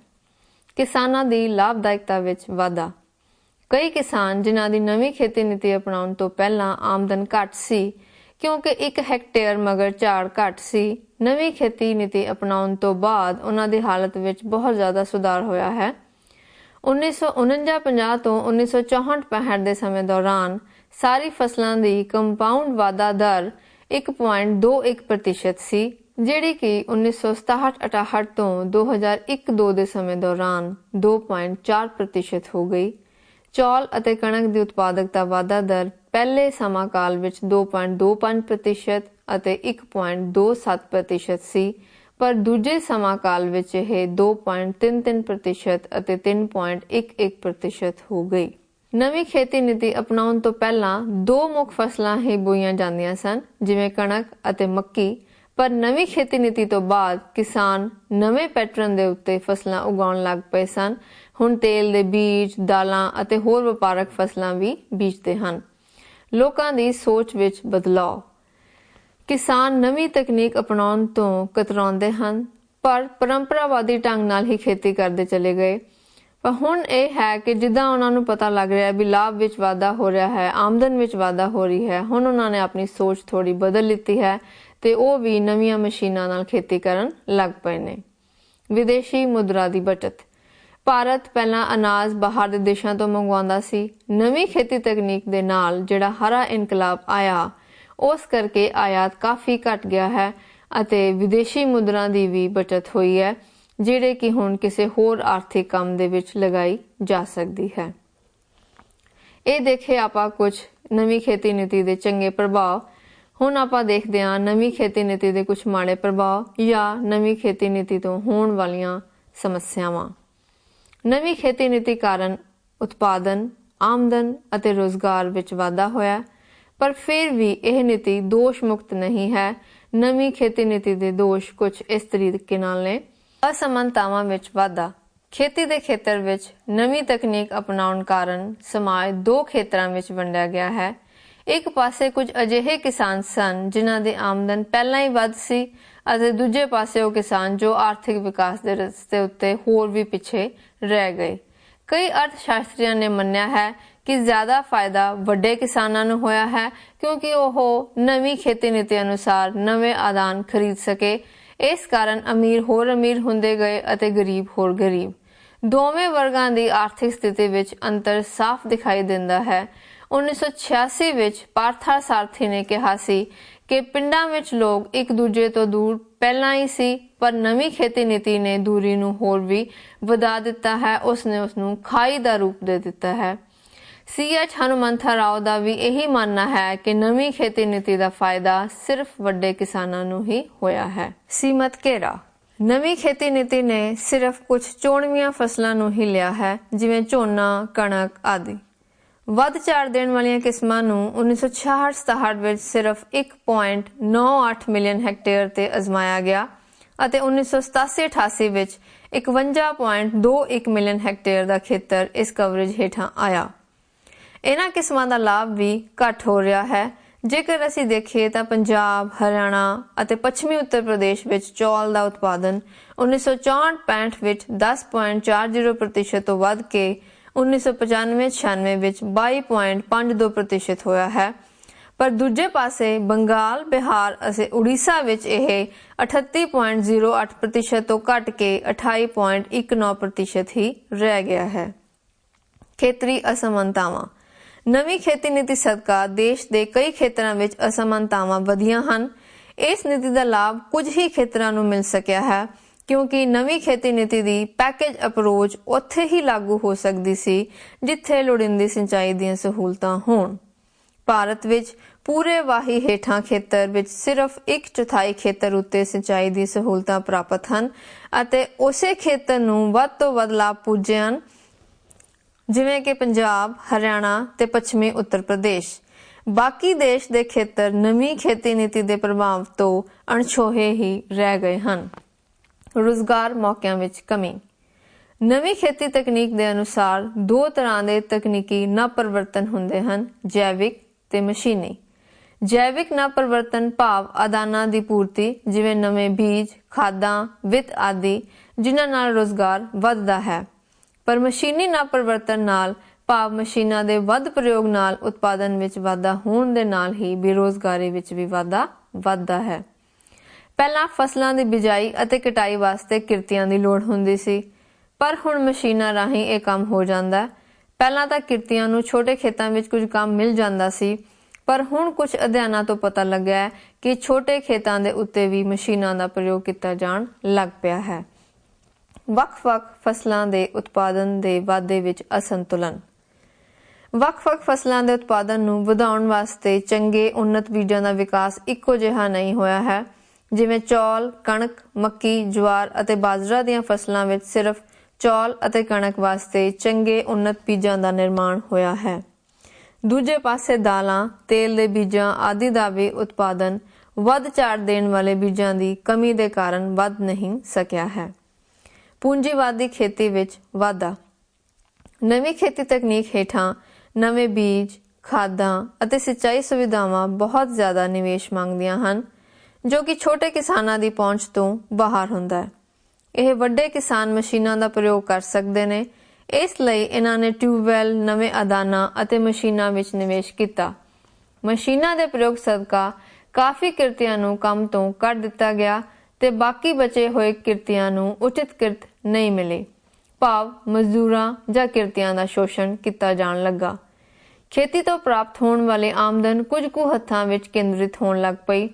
ਕਿਸਾਨਾਂ ਦੀ ਲਾਭਦਾਇਕਤਾ ਵਿੱਚ ਵਾਧਾ। ਕਈ ਕਿਸਾਨ ਜਿਨ੍ਹਾਂ ਦੀ ਨਵੀਂ ਖੇਤੀ ਨੀਤੀ ਅਪਣਾਉਣ ਤੋਂ ਪਹਿਲਾਂ ਆਮਦਨ ਘੱਟ ਸੀ ਕਿਉਂਕਿ 1 ਹੈਕਟੇਅਰ ਮਗਰ ਝਾੜ ਘੱਟ ਸੀ, ਨਵੀਂ ਖੇਤੀ ਨੀਤੀ ਅਪਣਾਉਣ ਤੋਂ ਬਾਅਦ ਉਹਨਾਂ ਦੀ ਹਾਲਤ ਵਿੱਚ ਬਹੁਤ ਜ਼ਿਆਦਾ ਸੁਧਾਰ ਹੋਇਆ ਹੈ। 1949-50 ਤੋਂ 1964-65 ਦੇ ਸਮੇਂ ਦੌਰਾਨ ਸਾਰੀ ਫਸਲਾਂ ਦੀ ਕੰਪਾਊਂਡ ਵਾਧਾ ਦਰ 1.21% ਸੀ, ਜਿਹੜੀ ਕਿ 1967-68 ਤੋਂ 2001-2 ਦੇ ਸਮੇਂ ਦੌਰਾਨ 2.4% ਹੋ ਗਈ। ਚੌਲ ਅਤੇ ਕਣਕ ਦੀ ਉਤਪਾਦਕਤਾ ਵਾਧਾ ਦਰ ਪਹਿਲੇ ਸਮਾਂ ਕਾਲ ਵਿੱਚ 2.25% ਅਤੇ 1.27% ਸੀ, ਪਰ ਦੂਜੇ ਸਮਾਂ ਕਾਲ ਵਿੱਚ ਇਹ 2.33% ਅਤੇ 3.11% ਹੋ ਗਈ। ਨਵੀਂ ਖੇਤੀ ਨੀਤੀ ਅਪਣਾਉਣ ਤੋਂ ਪਹਿਲਾਂ 2 ਮੁੱਖ ਫਸਲਾਂ ਹੀ ਬੋਈਆਂ ਜਾਂਦੀਆਂ ਸਨ, ਜਿਵੇਂ ਕਣਕ ਅਤੇ ਮੱਕੀ, ਪਰ ਨਵੀਂ ਖੇਤੀ ਨੀਤੀ ਤੋਂ ਬਾਅਦ ਕਿਸਾਨ ਨਵੇਂ ਪੈਟਰਨ ਦੇ ਉੱਤੇ ਫਸਲਾਂ ਉਗਾਉਣ ਲੱਗ ਪਏ ਸਨ। ਹੁਣ ਤੇਲ ਦੇ ਬੀਜ, ਦਾਲਾਂ ਅਤੇ ਹੋਰ ਵਪਾਰਕ ਫਸਲਾਂ ਵੀ ਬੀਜਦੇ ਹਨ। ਲੋਕਾਂ ਦੀ ਸੋਚ ਵਿੱਚ ਬਦਲਾਅ। ਕਿਸਾਨ ਨਵੀਂ ਤਕਨੀਕ ਅਪਣਾਉਣ ਤੋਂ ਕਤਰਾਉਂਦੇ ਹਨ, ਪਰ ਪਰੰਪਰਾਵਾਦੀ ਢੰਗ ਨਾਲ ਹੀ ਖੇਤੀ ਕਰਦੇ ਚਲੇ ਗਏ। ਪਰ ਹੁਣ ਇਹ ਹੈ ਕਿ ਜਿੱਦਾਂ ਉਹਨਾਂ ਨੂੰ ਪਤਾ ਲੱਗ ਰਿਹਾ ਵੀ ਲਾਭ ਵਿੱਚ ਵਾਧਾ ਹੋ ਰਿਹਾ ਹੈ, ਆਮਦਨ ਵਿੱਚ ਵਾਧਾ ਹੋ ਰਹੀ ਹੈ, ਹੁਣ ਉਹਨਾਂ ਨੇ ਆਪਣੀ ਸੋਚ ਥੋੜੀ ਬਦਲ ਲਿੱਤੀ ਹੈ ਤੇ ਉਹ ਵੀ ਨਵੀਆਂ ਮਸ਼ੀਨਾਂ ਨਾਲ ਖੇਤੀ ਕਰਨ ਲੱਗ ਪਏ ਨੇ। ਵਿਦੇਸ਼ੀ ਮੁਦਰਾ ਦੀ ਬਚਤ। ਭਾਰਤ ਪਹਿਲਾਂ ਅਨਾਜ ਬਾਹਰ ਦੇ ਦੇਸ਼ਾਂ ਤੋਂ ਮੰਗਵਾਉਂਦਾ ਸੀ। ਨਵੀਂ ਖੇਤੀ ਤਕਨੀਕ ਦੇ ਨਾਲ ਜਿਹੜਾ ਹਰਾ ਇਨਕਲਾਬ ਆਇਆ, ਉਸ ਕਰਕੇ ਆਯਾਤ ਕਾਫੀ ਘਟ ਗਿਆ ਹੈ ਅਤੇ ਵਿਦੇਸ਼ੀ ਮੁਦਰਾ ਦੀ ਵੀ ਬਚਤ ਹੋਈ ਹੈ, ਜਿਹੜੇ ਕਿ ਹੁਣ ਕਿਸੇ ਹੋਰ ਆਰਥਿਕ ਕੰਮ ਦੇ ਵਿੱਚ ਲਗਾਈ ਜਾ ਸਕਦੀ ਹੈ। ਇਹ ਦੇਖੇ ਆਪਾਂ ਕੁਝ ਨਵੀਂ ਖੇਤੀ ਨੀਤੀ ਦੇ ਚੰਗੇ ਪ੍ਰਭਾਵ। ਹੁਣ ਆਪਾਂ ਦੇਖਦੇ ਹਾਂ ਨਵੀਂ ਖੇਤੀ ਨੀਤੀ ਦੇ ਕੁਝ ਮਾੜੇ ਪ੍ਰਭਾਵ ਜਾਂ ਨਵੀਂ ਖੇਤੀ ਨੀਤੀ ਤੋਂ ਹੋਣ ਵਾਲੀਆਂ ਸਮੱਸਿਆਵਾਂ। ਨਵੀਂ ਖੇਤੀ ਨੀਤੀ ਕਾਰਨ ਉਤਪਾਦਨ, ਆਮਦਨ ਅਤੇ ਰੋਜ਼ਗਾਰ ਵਿੱਚ ਵਾਧਾ ਹੋਇਆ, ਪਰ ਫਿਰ ਵੀ ਇਹ ਨੀਤੀ ਦੋਸ਼ ਮੁਕਤ ਨਹੀਂ ਹੈ। ਨਵੀਂ ਖੇਤੀ ਨੀਤੀ ਦੇ ਦੋਸ਼ ਕੁਝ ਇਸ ਤਰੀਕੇ ਨਾਲ ਨੇ। ਅਸਮਾਨਤਾਵਾਂ ਵਿੱਚ ਵਾਧਾ। ਖੇਤੀ ਦੇ ਖੇਤਰ ਵਿੱਚ ਨਵੀਂ ਤਕਨੀਕ ਅਪਣਾਉਣ ਕਾਰਨ ਸਮਾਜ ਦੋ ਖੇਤਰਾਂ ਵਿੱਚ ਵੰਡਿਆ ਗਿਆ ਹੈ। ਇੱਕ ਪਾਸੇ ਕੁਝ ਅਜਿਹੇ ਕਿਸਾਨ ਸਨ ਜਿਨ੍ਹਾਂ ਦੀ ਆਮਦਨ ਪਹਿਲਾਂ ਹੀ ਵੱਧ ਸੀ ਅਤੇ ਦੂਜੇ ਪਾਸੇ ਉਹ ਕਿਸਾਨ ਜੋ ਆਰਥਿਕ ਵਿਕਾਸ ਦੇ ਰਸਤੇ ਉੱਤੇ ਹੋਰ ਵੀ ਪਿੱਛੇ ਰਹਿ ਗਏ। ਕਈ ਅਰਥ ਸ਼ਾਸਤਰੀਆਂ ਨੇ ਮੰਨਿਆ ਹੈ ਕਿ ਜ਼ਿਆਦਾ ਫਾਇਦਾ ਵੱਡੇ ਕਿਸਾਨਾਂ ਨੂੰ ਹੋਇਆ ਹੈ, ਕਿਉਂਕਿ ਉਹ ਨਵੀਂ ਖੇਤੀ ਨੀਤੀ ਅਨੁਸਾਰ ਨਵੇਂ ਆਦਾਨ ਖਰੀਦ ਸਕੇ। ਇਸ ਕਾਰਨ ਅਮੀਰ ਹੋਰ ਅਮੀਰ ਹੁੰਦੇ ਗਏ ਅਤੇ ਗਰੀਬ ਹੋਰ ਗਰੀਬ। ਦੋਵੇਂ ਵਰਗਾਂ ਦੀ ਆਰਥਿਕ ਸਥਿਤੀ ਵਿੱਚ ਅੰਤਰ ਸਾਫ਼ ਦਿਖਾਈ ਦਿੰਦਾ ਹੈ। 1986 ਵਿੱਚ ਪਾਰਥਾ ਸਾਰਥੀ ਨੇ ਕਿਹਾ ਸੀ ਕਿ ਪਿੰਡਾਂ ਵਿੱਚ ਲੋਕ ਇੱਕ ਦੂਜੇ ਤੋਂ ਦੂਰ ਪਹਿਲਾਂ ਹੀ ਸੀ, ਪਰ ਨਵੀਂ ਖੇਤੀ ਨੀਤੀ ਨੇ ਦੂਰੀ ਨੂੰ ਹੋਰ ਵੀ ਵਧਾ ਦਿੱਤਾ ਹੈ। ਉਸਨੇ ਉਸਨੂੰ ਖਾਈ ਦਾ ਰੂਪ ਦੇ ਦਿੱਤਾ ਹੈ। C.H. ਹਨੂਮੰਥਾ ਰਾਓ ਦਾ ਵੀ ਇਹੀ ਮੰਨਣਾ ਹੈ ਕਿ ਨਵੀਂ ਖੇਤੀ ਨੀਤੀ ਦਾ ਫਾਇਦਾ ਸਿਰਫ ਵੱਡੇ ਕਿਸਾਨਾਂ ਨੂੰ ਹੀ ਹੋਇਆ ਹੈ। ਸੀਮਤ ਘੇਰਾ। ਨਵੀਂ ਖੇਤੀ ਨੀਤੀ ਨੇ ਸਿਰਫ ਕੁਝ ਚੋਣਵੀਆਂ ਫਸਲਾਂ ਨੂੰ ਹੀ ਲਿਆ ਹੈ, ਜਿਵੇਂ ਝੋਨਾ, ਕਣਕ ਆਦਿ। ਵੱਧ ਝਾੜ ਦੇਣ ਵਾਲੀਆਂ ਕਿਸਮਾਂ ਨੂੰ 1966-67 ਵਿੱਚ ਸਿਰਫ 1.98 ਮਿਲੀਅਨ ਹੈਕਟੇਅਰ ਤੇ ਅਜ਼ਮਾਇਆ ਗਿਆ ਅਤੇ 1987-88 ਵਿੱਚ 51.21 ਮਿਲੀਅਨ ਹੈਕਟੇਅਰ ਦਾ ਖੇਤਰ ਇਸ ਕਵਰੇਜ ਹੇਠਾਂ ਆਇਆ। ਇਹਨਾਂ ਕਿਸਮਾਂ ਦਾ ਲਾਭ ਵੀ ਘੱਟ ਹੋ ਰਿਹਾ ਹੈ। ਜੇਕਰ ਅਸੀਂ ਦੇਖੀਏ ਤਾਂ ਪੰਜਾਬ, ਹਰਿਆਣਾ ਅਤੇ ਪੱਛਮੀ ਉੱਤਰ ਪ੍ਰਦੇਸ਼ ਵਿੱਚ ਚੌਲ ਦਾ ਉਤਪਾਦਨ 1964-65 ਵਿੱਚ 10.40% ਤੋਂ ਵੱਧ ਕੇ 1995-96 ਵਿੱਚ 22.52% ਹੋਇਆ ਹੈ। ਪਰ ਦੂਜੇ ਪਾਸੇ ਬੰਗਾਲ, ਬਿਹਾਰ ਅਤੇ ਉੜੀਸਾ ਵਿੱਚ ਇਹ 38.08% ਤੋਂ ਘਟ ਕੇ 28.19% ਹੀ ਰਹਿ ਗਿਆ ਹੈ। ਖੇਤਰੀ ਅਸਮਾਨਤਾਵਾਂ। ਨਵੀਂ ਖੇਤੀ ਨੀਤੀ ਸਦਕਾ ਦੇਸ਼ ਦੇ ਕਈ ਖੇਤਰਾਂ ਵਿੱਚ ਅਸਮਾਨਤਾਵਾਂ ਵਧੀਆਂ ਹਨ। ਇਸ ਨੀਤੀ ਦਾ ਲਾਭ ਕੁਝ ਹੀ ਖੇਤਰਾਂ ਨੂੰ ਮਿਲ ਸਕਿਆ ਹੈ, ਕਿਉਂਕਿ ਨਵੀਂ ਖੇਤੀ ਨੀਤੀ ਦੀ ਪੈਕੇਜ ਅਪਰੋਚ ਉੱਥੇ ਹੀ ਲਾਗੂ ਹੋ ਸਕਦੀ ਸੀ ਜਿੱਥੇ ਲੋੜੀਂਦੀ ਸਿੰਚਾਈ ਦੀਆਂ ਸਹੂਲਤਾਂ ਹੋਣ। ਭਾਰਤ ਵਿੱਚ ਪੂਰੇ ਵਾਹੀ ਹੇਠਾਂ ਖੇਤਰ ਵਿੱਚ ਸਿਰਫ 1/4 ਖੇਤਰ ਉੱਤੇ ਸਿੰਚਾਈ ਦੀ ਸਹੂਲਤਾਂ ਪ੍ਰਾਪਤ ਹਨ ਅਤੇ ਉਸੇ ਖੇਤਰ ਨੂੰ ਵੱਧ ਤੋਂ ਵੱਧ ਲਾਭ ਪੁੱਜੇ ਹਨ, ਜਿਵੇਂ ਕਿ ਪੰਜਾਬ, ਹਰਿਆਣਾ ਤੇ ਪੱਛਮੀ ਉੱਤਰ ਪ੍ਰਦੇਸ਼। ਬਾਕੀ ਦੇਸ਼ ਦੇ ਖੇਤਰ ਨਵੀਂ ਖੇਤੀ ਨੀਤੀ ਦੇ ਪ੍ਰਭਾਵ ਤੋਂ ਅਣਛੋਹੇ ਹੀ ਰਹਿ ਗਏ ਹਨ। ਰੁਜ਼ਗਾਰ ਮੌਕਿਆਂ ਵਿੱਚ ਕਮੀ। ਨਵੀਂ ਖੇਤੀ ਤਕਨੀਕ ਦੇ ਅਨੁਸਾਰ ਦੋ ਤਰ੍ਹਾਂ ਦੇ ਤਕਨੀਕੀ ਨਵ-ਪਰਿਵਰਤਨ ਹੁੰਦੇ ਹਨ, ਜੈਵਿਕ ਤੇ ਮਸ਼ੀਨੀ। ਜੈਵਿਕ ਨਵ-ਪਰਿਵਰਤਨ ਭਾਵ ਆਦਾਨਾਂ ਦੀ ਪੂਰਤੀ, ਜਿਵੇਂ ਨਵੇਂ ਬੀਜ, ਖਾਦਾਂ, ਵਿੱਤ ਆਦਿ, ਜਿਨ੍ਹਾਂ ਨਾਲ ਰੁਜ਼ਗਾਰ ਵੱਧਦਾ ਹੈ। ਪਰ ਮਸ਼ੀਨੀ ਨਵ-ਪਰਿਵਰਤਨ ਨਾਲ ਭਾਵ ਮਸ਼ੀਨਾਂ ਦੇ ਵੱਧ ਪ੍ਰਯੋਗ ਨਾਲ ਉਤਪਾਦਨ ਵਿੱਚ ਵਾਧਾ ਹੋਣ ਦੇ ਨਾਲ ਹੀ ਬੇਰੁਜ਼ਗਾਰੀ ਵਿੱਚ ਵੀ ਵਾਧਾ ਵੱਧਦਾ ਹੈ। ਪਹਿਲਾਂ ਫਸਲਾਂ ਦੀ ਬਿਜਾਈ ਅਤੇ ਕਟਾਈ ਵਾਸਤੇ ਕਿਰਤੀਆਂ ਦੀ ਲੋੜ ਹੁੰਦੀ ਸੀ, ਪਰ ਹੁਣ ਮਸ਼ੀਨਾਂ ਰਾਹੀਂ ਇਹ ਕੰਮ ਹੋ ਜਾਂਦਾ ਹੈ। ਪਹਿਲਾਂ ਤਾਂ ਕਿਰਤੀਆਂ ਨੂੰ ਛੋਟੇ ਖੇਤਾਂ ਵਿੱਚ ਕੁਝ ਕੰਮ ਮਿਲ ਜਾਂਦਾ ਸੀ, ਪਰ ਹੁਣ ਕੁਝ ਅਧਿਐਨਾਂ ਤੋਂ ਪਤਾ ਲੱਗਿਆ ਹੈ ਕਿ ਛੋਟੇ ਖੇਤਾਂ ਦੇ ਉੱਤੇ ਵੀ ਮਸ਼ੀਨਾਂ ਦਾ ਪ੍ਰਯੋਗ ਕੀਤਾ ਜਾਣ ਲੱਗ ਪਿਆ ਹੈ। ਵੱਖ-ਵੱਖ ਫਸਲਾਂ ਦੇ ਉਤਪਾਦਨ ਦੇ ਵਾਧੇ ਵਿੱਚ ਅਸੰਤੁਲਨ। ਵੱਖ-ਵੱਖ ਫਸਲਾਂ ਦੇ ਉਤਪਾਦਨ ਨੂੰ ਵਧਾਉਣ ਵਾਸਤੇ ਚੰਗੇ ਉੱਨਤ ਬੀਜਾਂ ਦਾ ਵਿਕਾਸ ਇੱਕੋ ਜਿਹਾ ਨਹੀਂ ਹੋਇਆ ਹੈ। ਜਿਵੇਂ ਚੌਲ, ਕਣਕ, ਮੱਕੀ, ਜਵਾਰ ਅਤੇ ਬਾਜਰਾ ਦੀਆਂ ਫਸਲਾਂ ਵਿੱਚ ਸਿਰਫ ਚੌਲ ਅਤੇ ਕਣਕ ਵਾਸਤੇ ਚੰਗੇ ਉੱਨਤ ਬੀਜਾਂ ਦਾ ਨਿਰਮਾਣ ਹੋਇਆ ਹੈ। ਦੂਜੇ ਪਾਸੇ ਦਾਲਾਂ, ਤੇਲ ਦੇ ਬੀਜਾਂ ਆਦਿ ਦਾ ਵੀ ਉਤਪਾਦਨ ਵੱਧ ਝਾੜ ਦੇਣ ਵਾਲੇ ਬੀਜਾਂ ਦੀ ਕਮੀ ਦੇ ਕਾਰਨ ਵੱਧ ਨਹੀਂ ਸਕਿਆ ਹੈ। ਪੂੰਜੀਵਾਦੀ ਖੇਤੀ ਵਿੱਚ ਵਾਧਾ। ਨਵੀਂ ਖੇਤੀ ਤਕਨੀਕ ਹੇਠਾਂ ਨਵੇਂ ਬੀਜ, ਖਾਦਾਂ ਅਤੇ ਸਿੰਚਾਈ ਸੁਵਿਧਾਵਾਂ ਬਹੁਤ ਜ਼ਿਆਦਾ ਨਿਵੇਸ਼ ਮੰਗਦੀਆਂ ਹਨ, ਜੋ ਕਿ ਛੋਟੇ ਕਿਸਾਨਾਂ ਦੀ ਪਹੁੰਚ ਤੋਂ ਬਾਹਰ ਹੁੰਦਾ ਹੈ। ਇਹ ਵੱਡੇ ਕਿਸਾਨ ਮਸ਼ੀਨਾਂ ਦਾ ਪ੍ਰਯੋਗ ਕਰ ਸਕਦੇ ਨੇ, ਇਸ ਲਈ ਇਹਨਾਂ ਨੇ ਟਿਊਬਵੈੱਲ, ਨਵੇਂ ਆਦਾਨਾਂ ਅਤੇ ਮਸ਼ੀਨਾਂ ਵਿੱਚ ਨਿਵੇਸ਼ ਕੀਤਾ। ਮਸ਼ੀਨਾਂ ਦੇ ਪ੍ਰਯੋਗ ਸਦਕਾ ਕਾਫੀ ਕਿਰਤੀਆਂ ਨੂੰ ਕੰਮ ਤੋਂ ਕੱਢ ਦਿੱਤਾ ਗਿਆ ਤੇ ਬਾਕੀ ਬਚੇ ਹੋਏ ਕਿਰਤੀਆਂ ਨੂੰ ਉਚਿਤ ਕਿਰਤ ਨਹੀਂ ਮਿਲੇ। ਭਾਵ ਮਜ਼ਦੂਰਾਂ ਜਾਂ ਕਿਰਤੀਆਂ ਦਾ ਸ਼ੋਸ਼ਣ ਕੀਤਾ ਜਾਣ ਲੱਗਾ। ਖੇਤੀ ਤੋਂ ਪ੍ਰਾਪਤ ਹੋਣ ਵਾਲੀ ਆਮਦਨ ਕੁਝ ਕੁ ਹੱਥਾਂ ਵਿੱਚ ਕੇਂਦਰਿਤ ਹੋਣ ਲੱਗ ਪਈ।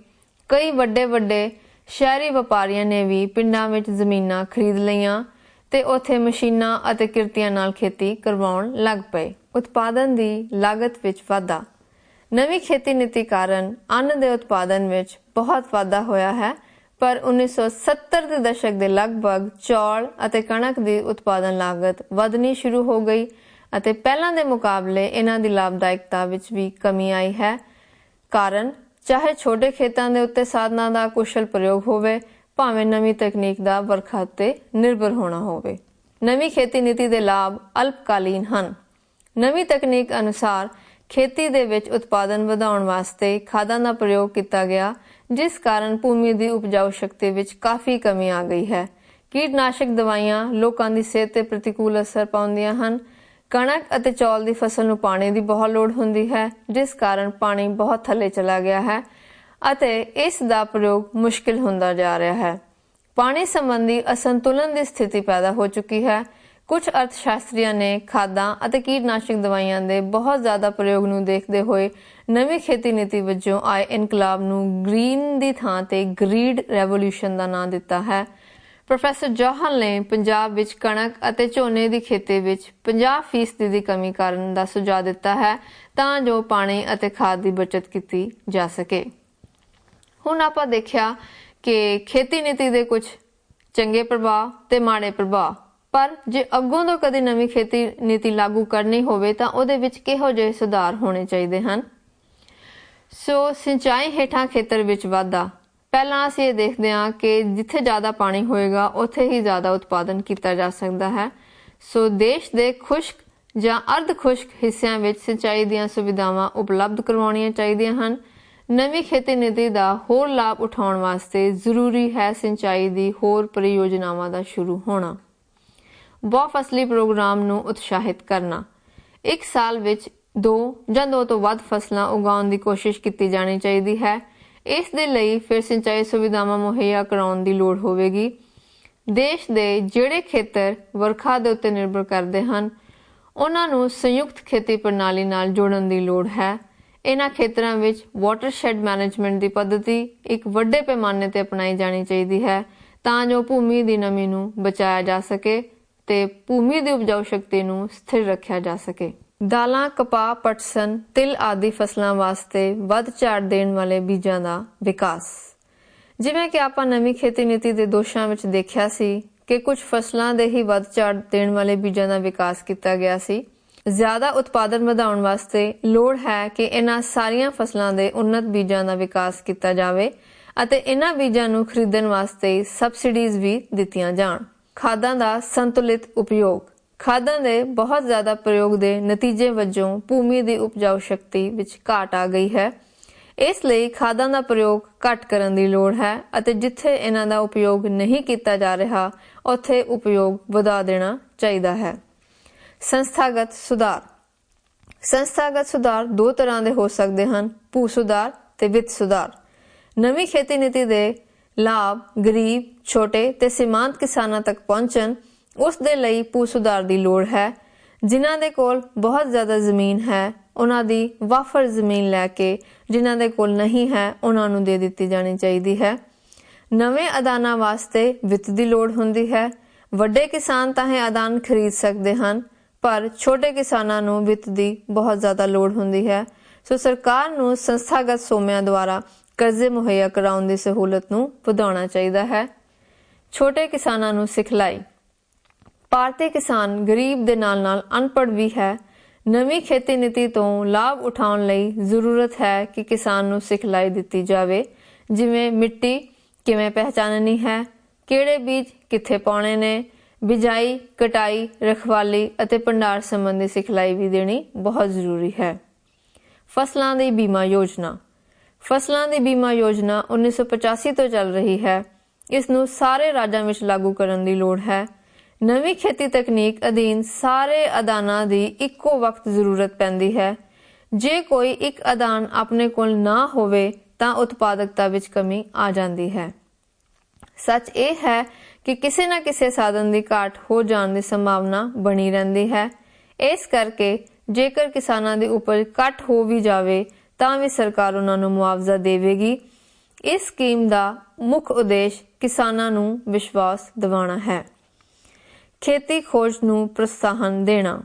ਕਈ ਵੱਡੇ ਸ਼ਹਿਰੀ ਵਪਾਰੀਆਂ ਨੇ ਵੀ ਪਿੰਡਾਂ ਵਿੱਚ ਜ਼ਮੀਨਾਂ ਖਰੀਦ ਲਈਆਂ ਤੇ ਉੱਥੇ ਮਸ਼ੀਨਾਂ ਅਤੇ ਕਿਰਤੀਆਂ ਨਾਲ ਖੇਤੀ ਕਰਵਾਉਣ ਲੱਗ ਪਏ। ਉਤਪਾਦਨ ਦੀ ਲਾਗਤ ਵਿੱਚ ਵਾਧਾ। ਨਵੀਂ ਖੇਤੀ ਨੀਤੀ ਕਾਰਨ ਅੰਨ ਦੇ ਉਤਪਾਦਨ ਵਿੱਚ ਬਹੁਤ ਵਾਧਾ ਹੋਇਆ ਹੈ, ਪਰ 1970 ਦੇ ਦਸ਼ਕ ਦੇ ਲਗਭਗ ਚੌਲ ਅਤੇ ਕਣਕ ਦੀ ਉਤਪਾਦਨ ਲਾਗਤ ਵਧਣੀ ਸ਼ੁਰੂ ਹੋ ਗਈ ਅਤੇ ਪਹਿਲਾਂ ਦੇ ਮੁਕਾਬਲੇ ਇਹਨਾਂ ਦੀ ਲਾਭਦਾਇਕਤਾ ਵਿੱਚ ਵੀ ਕਮੀ ਆਈ ਹੈ। ਕਾਰਨ ਚਾਹੇ ਛੋਟੇ ਖੇਤਾਂ ਦੇ ਉੱਤੇ ਸਾਧਨਾਂ ਦਾ ਕੁਸ਼ਲ ਪ੍ਰਯੋਗ ਹੋਵੇ, ਭਾਵੇਂ ਨਵੀਂ ਤਕਨੀਕ ਦਾ ਵਰਖਾ ਉੱਤੇ ਨਿਰਭਰ ਹੋਣਾ ਹੋਵੇ। ਨਵੀਂ ਖੇਤੀ ਨੀਤੀ ਦੇ ਲਾਭ ਅਲਪਕਾਲੀਨ ਹਨ। ਨਵੀਂ ਤਕਨੀਕ ਅਨੁਸਾਰ ਖੇਤੀ ਦੇ ਵਿੱਚ ਉਤਪਾਦਨ ਵਧਾਉਣ ਵਾਸਤੇ ਖਾਦਾਂ ਦਾ ਪ੍ਰਯੋਗ ਕੀਤਾ ਗਿਆ, ਜਿਸ ਕਾਰਨ ਭੂਮੀ ਦੀ ਉਪਜਾਊ ਸ਼ਕਤੀ ਵਿੱਚ ਕਾਫੀ ਕਮੀ ਆ ਗਈ ਹੈ। ਕੀਟਨਾਸ਼ਕ ਦਵਾਈਆਂ ਲੋਕਾਂ ਦੀ ਸਿਹਤ ਤੇ ਪ੍ਰਤੀਕੂਲ ਅਸਰ ਪਾਉਂਦੀਆਂ ਹਨ। ਕਣਕ ਅਤੇ ਚੌਲ ਦੀ ਫਸਲ ਨੂੰ ਪਾਣੀ ਦੀ ਬਹੁਤ ਲੋੜ ਹੁੰਦੀ ਹੈ, ਜਿਸ ਕਾਰਨ ਪਾਣੀ ਬਹੁਤ ਥੱਲੇ ਚਲਾ ਗਿਆ ਹੈ ਅਤੇ ਇਸ ਦਾ ਪ੍ਰਯੋਗ ਮੁਸ਼ਕਿਲ ਹੁੰਦਾ ਜਾ ਰਿਹਾ ਹੈ। ਪਾਣੀ ਸੰਬੰਧੀ ਅਸੰਤੁਲਨ ਦੀ ਸਥਿਤੀ ਪੈਦਾ ਹੋ ਚੁੱਕੀ ਹੈ। ਕੁਝ ਅਰਥਸ਼ਾਸਤਰੀਆਂ ਨੇ ਖਾਦਾਂ ਅਤੇ ਕੀਟਨਾਸ਼ਕ ਦਵਾਈਆਂ ਦੇ ਬਹੁਤ ਜ਼ਿਆਦਾ ਪ੍ਰਯੋਗ ਨੂੰ ਦੇਖਦੇ ਹੋਏ ਨਵੀਂ ਖੇਤੀ ਨੀਤੀ ਵਜੋਂ ਆਏ ਇਨਕਲਾਬ ਨੂੰ ਗ੍ਰੀਨ ਦੀ ਥਾਂ ਤੇ ਗ੍ਰੀਡ ਰੈਵੋਲੂਸ਼ਨ ਦਾ ਨਾਂ ਦਿੱਤਾ ਹੈ। ਪ੍ਰੋਫੈਸਰ ਜੌਹਲ ਨੇ ਪੰਜਾਬ ਵਿੱਚ ਕਣਕ ਅਤੇ ਝੋਨੇ ਦੀ ਖੇਤੀ ਵਿੱਚ 50% ਦੀ ਕਮੀ ਕਰਨ ਦਾ ਸੁਝਾਅ ਦਿੱਤਾ ਹੈ, ਤਾਂ ਜੋ ਪਾਣੀ ਅਤੇ ਖਾਦ ਦੀ ਬਚਤ ਕੀਤੀ ਜਾ ਸਕੇ। ਹੁਣ ਆਪਾਂ ਦੇਖਿਆ ਕਿ ਖੇਤੀ ਨੀਤੀ ਦੇ ਕੁਝ ਚੰਗੇ ਪ੍ਰਭਾਵ ਤੇ ਮਾੜੇ ਪ੍ਰਭਾਵ, ਪਰ ਜੇ ਅੱਗੋਂ ਤੋਂ ਕਦੇ ਨਵੀਂ ਖੇਤੀ ਨੀਤੀ ਲਾਗੂ ਕਰਨੀ ਹੋਵੇ ਤਾਂ ਉਹਦੇ ਵਿੱਚ ਕਿਹੋ ਜਿਹੇ ਸੁਧਾਰ ਹੋਣੇ ਚਾਹੀਦੇ ਹਨ। ਸਿੰਚਾਈ ਹੇਠਾਂ ਖੇਤਰ ਵਿੱਚ ਵਾਧਾ। ਪਹਿਲਾਂ ਅਸੀਂ ਇਹ ਦੇਖਦੇ ਹਾਂ ਕਿ ਜਿੱਥੇ ਜ਼ਿਆਦਾ ਪਾਣੀ ਹੋਏਗਾ ਉੱਥੇ ਹੀ ਜ਼ਿਆਦਾ ਉਤਪਾਦਨ ਕੀਤਾ ਜਾ ਸਕਦਾ ਹੈ। ਦੇਸ਼ ਦੇ ਖੁਸ਼ਕ ਜਾਂ ਅਰਧ ਖੁਸ਼ਕ ਹਿੱਸਿਆਂ ਵਿੱਚ ਸਿੰਚਾਈ ਦੀਆਂ ਸੁਵਿਧਾਵਾਂ ਉਪਲਬਧ ਕਰਵਾਉਣੀਆਂ ਚਾਹੀਦੀਆਂ ਹਨ। ਨਵੀਂ ਖੇਤੀ ਨੀਤੀ ਦਾ ਹੋਰ ਲਾਭ ਉਠਾਉਣ ਵਾਸਤੇ ਜ਼ਰੂਰੀ ਹੈ ਸਿੰਚਾਈ ਦੀ ਹੋਰ ਪਰਿਯੋਜਨਾਵਾਂ ਦਾ ਸ਼ੁਰੂ ਹੋਣਾ। ਬਹੁਫਸਲੀ ਪ੍ਰੋਗਰਾਮ ਨੂੰ ਉਤਸ਼ਾਹਿਤ ਕਰਨਾ। ਇੱਕ ਸਾਲ ਵਿੱਚ 2 ਜਾਂ 2 ਤੋਂ ਵੱਧ ਫਸਲਾਂ ਉਗਾਉਣ ਦੀ ਕੋਸ਼ਿਸ਼ ਕੀਤੀ ਜਾਣੀ ਚਾਹੀਦੀ ਹੈ। ਇਸ ਦੇ ਲਈ ਫਿਰ ਸਿੰਚਾਈ ਸੁਵਿਧਾਵਾਂ ਮੁਹੱਈਆ ਕਰਾਉਣ ਦੀ ਲੋੜ ਹੋਵੇਗੀ। ਦੇਸ਼ ਦੇ ਜਿਹੜੇ ਖੇਤਰ ਵਰਖਾ ਦੇ ਉੱਤੇ ਨਿਰਭਰ ਕਰਦੇ ਹਨ, ਉਹਨਾਂ ਨੂੰ ਸੰਯੁਕਤ ਖੇਤੀ ਪ੍ਰਣਾਲੀ ਨਾਲ ਜੋੜਨ ਦੀ ਲੋੜ ਹੈ। ਇਹਨਾਂ ਖੇਤਰਾਂ ਵਿੱਚ ਵਾਟਰਸ਼ੈਡ ਮੈਨੇਜਮੈਂਟ ਦੀ ਪੱਧਤੀ ਇੱਕ ਵੱਡੇ ਪੈਮਾਨੇ ਤੇ ਅਪਣਾਈ ਜਾਣੀ ਚਾਹੀਦੀ ਹੈ, ਤਾਂ ਜੋ ਭੂਮੀ ਦੀ ਨਮੀ ਨੂੰ ਬਚਾਇਆ ਜਾ ਸਕੇ ਤੇ ਭੂਮੀ ਦੀ ਉਪਜਾਊ ਸ਼ਕਤੀ ਨੂੰ ਸਥਿਰ ਰੱਖਿਆ ਜਾ ਸਕੇ। ਦਾਲਾਂ, ਕਪਾਹ, ਪਟਸਨ, ਤਿਲ ਆਦਿ ਫਸਲਾਂ ਵਾਸਤੇ ਵੱਧ ਝਾੜ ਦੇਣ ਵਾਲੇ ਬੀਜਾਂ ਦਾ ਵਿਕਾਸ। ਜਿਵੇਂ ਕਿ ਆਪਾਂ ਨਵੀਂ ਖੇਤੀ ਨੀਤੀ ਦੇ ਦੋਸ਼ਾਂ ਵਿੱਚ ਦੇਖਿਆ ਸੀ ਕਿ ਕੁਝ ਫਸਲਾਂ ਦੇ ਹੀ ਵੱਧ ਝਾੜ ਦੇਣ ਵਾਲੇ ਬੀਜਾਂ ਦਾ ਵਿਕਾਸ ਕੀਤਾ ਗਿਆ ਸੀ। ਜ਼ਿਆਦਾ ਉਤਪਾਦਨ ਵਧਾਉਣ ਵਾਸਤੇ ਲੋੜ ਹੈ ਕਿ ਇਹਨਾਂ ਸਾਰੀਆਂ ਫਸਲਾਂ ਦੇ ਉੱਨਤ ਬੀਜਾਂ ਦਾ ਵਿਕਾਸ ਕੀਤਾ ਜਾਵੇ ਅਤੇ ਇਹਨਾਂ ਬੀਜਾਂ ਨੂੰ ਖਰੀਦਣ ਵਾਸਤੇ ਸਬਸਿਡੀਜ਼ ਵੀ ਦਿੱਤੀਆਂ ਜਾਣ। ਖਾਦਾਂ ਦਾ ਸੰਤੁਲਿਤ ਉਪਯੋਗ। ਖਾਦਾਂ ਦੇ ਬਹੁਤ ਜ਼ਿਆਦਾ ਪ੍ਰਯੋਗ ਦੇ ਨਤੀਜੇ ਵਜੋਂ ਭੂਮੀ ਦੀ ਉਪਜਾਊ ਸ਼ਕਤੀ ਵਿੱਚ ਘਾਟ ਆ ਗਈ ਹੈ। ਇਸ ਲਈ ਖਾਦਾਂ ਦਾ ਪ੍ਰਯੋਗ ਘੱਟ ਕਰਨ ਦੀ ਲੋੜ ਹੈ ਅਤੇ ਜਿੱਥੇ ਇਹਨਾਂ ਦਾ ਉਪਯੋਗ ਨਹੀਂ ਕੀਤਾ ਜਾ ਰਿਹਾ ਉੱਥੇ ਉਪਯੋਗ ਵਧਾ ਦੇਣਾ ਚਾਹੀਦਾ ਹੈ। ਸੰਸਥਾਗਤ ਸੁਧਾਰ। ਸੰਸਥਾਗਤ ਸੁਧਾਰ 2 ਤਰ੍ਹਾਂ ਦੇ ਹੋ ਸਕਦੇ ਹਨ, ਭੂ ਸੁਧਾਰ ਤੇ ਵਿੱਤ ਸੁਧਾਰ। ਨਵੀਂ ਖੇਤੀ ਨੀਤੀ ਦੇ ਲਾਭ ਗਰੀਬ, ਛੋਟੇ ਤੇ ਸੀਮਾਂਤ ਕਿਸਾਨਾਂ ਤੱਕ ਪਹੁੰਚਣ, ਉਸ ਦੇ ਲਈ ਭੂ ਸੁਧਾਰ ਦੀ ਲੋੜ ਹੈ। ਜਿਨ੍ਹਾਂ ਦੇ ਕੋਲ ਬਹੁਤ ਜ਼ਿਆਦਾ ਜ਼ਮੀਨ ਹੈ, ਉਹਨਾਂ ਦੀ ਵਾਫਰ ਜ਼ਮੀਨ ਲੈ ਕੇ ਜਿਨ੍ਹਾਂ ਦੇ ਕੋਲ ਨਹੀਂ ਹੈ ਉਹਨਾਂ ਨੂੰ ਦੇ ਦਿੱਤੀ ਜਾਣੀ ਚਾਹੀਦੀ ਹੈ। ਨਵੇਂ ਅਦਾਨਾਂ ਵਾਸਤੇ ਵਿੱਤ ਦੀ ਲੋੜ ਹੁੰਦੀ ਹੈ। ਵੱਡੇ ਕਿਸਾਨ ਤਾਂ ਇਹ ਅਦਾਨ ਖਰੀਦ ਸਕਦੇ ਹਨ, ਪਰ ਛੋਟੇ ਕਿਸਾਨਾਂ ਨੂੰ ਵਿੱਤ ਦੀ ਬਹੁਤ ਜ਼ਿਆਦਾ ਲੋੜ ਹੁੰਦੀ ਹੈ। ਸਰਕਾਰ ਨੂੰ ਸੰਸਥਾਗਤ ਸੋਮਿਆਂ ਦੁਆਰਾ ਕਰਜ਼ੇ ਮੁਹੱਈਆ ਕਰਾਉਣ ਦੀ ਸਹੂਲਤ ਨੂੰ ਵਧਾਉਣਾ ਚਾਹੀਦਾ ਹੈ। ਛੋਟੇ ਕਿਸਾਨਾਂ ਨੂੰ ਸਿਖਲਾਈ। ਭਾਰਤੀ ਕਿਸਾਨ ਗਰੀਬ ਦੇ ਨਾਲ-ਨਾਲ ਅਨਪੜ੍ਹ ਵੀ ਹੈ। ਨਵੀਂ ਖੇਤੀ ਨੀਤੀ ਤੋਂ ਲਾਭ ਉਠਾਉਣ ਲਈ ਜ਼ਰੂਰਤ ਹੈ ਕਿ ਕਿਸਾਨ ਨੂੰ ਸਿਖਲਾਈ ਦਿੱਤੀ ਜਾਵੇ, ਜਿਵੇਂ ਮਿੱਟੀ ਕਿਵੇਂ ਪਹਿਚਾਨਣੀ ਹੈ, ਕਿਹੜੇ ਬੀਜ ਕਿੱਥੇ ਪਾਉਣੇ ਨੇ, ਬਿਜਾਈ, ਕਟਾਈ, ਰਖਵਾਲੀ ਅਤੇ ਭੰਡਾਰ ਸੰਬੰਧੀ ਸਿਖਲਾਈ ਵੀ ਦੇਣੀ ਬਹੁਤ ਜ਼ਰੂਰੀ ਹੈ। ਫਸਲਾਂ ਦੀ ਬੀਮਾ ਯੋਜਨਾ। ਫਸਲਾਂ ਦੀ ਬੀਮਾ ਯੋਜਨਾ 1985 ਤੋਂ ਚੱਲ ਰਹੀ ਹੈ। ਇਸ ਨੂੰ ਸਾਰੇ ਰਾਜਾਂ ਵਿੱਚ ਲਾਗੂ ਕਰਨ ਦੀ ਲੋੜ ਹੈ। ਨਵੀਂ ਖੇਤੀ ਤਕਨੀਕ ਅਧੀਨ ਸਾਰੇ ਅਦਾਨਾਂ ਦੀ ਇੱਕੋ ਵਕਤ ਜ਼ਰੂਰਤ ਪੈਂਦੀ ਹੈ। ਜੇ ਕੋਈ ਇੱਕ ਅਦਾਨ ਆਪਣੇ ਕੋਲ ਨਾ ਹੋਵੇ ਤਾਂ ਉਤਪਾਦਕਤਾ ਵਿੱਚ ਕਮੀ ਆ ਜਾਂਦੀ ਹੈ। ਸੱਚ ਇਹ ਹੈ कि किसी ना किसी साधन की घाट हो जाने की संभावना बनी रहती है। इस करके जेकर किसानां दी उपज घट हो भी जावे तां भी सरकार उन्हां नूं मुआवजा देवेगी। इस स्कीम का मुख्य उद्देश्य किसानां नूं विश्वास दिवाना है। खेती खोज नूं प्रोत्साहन देना।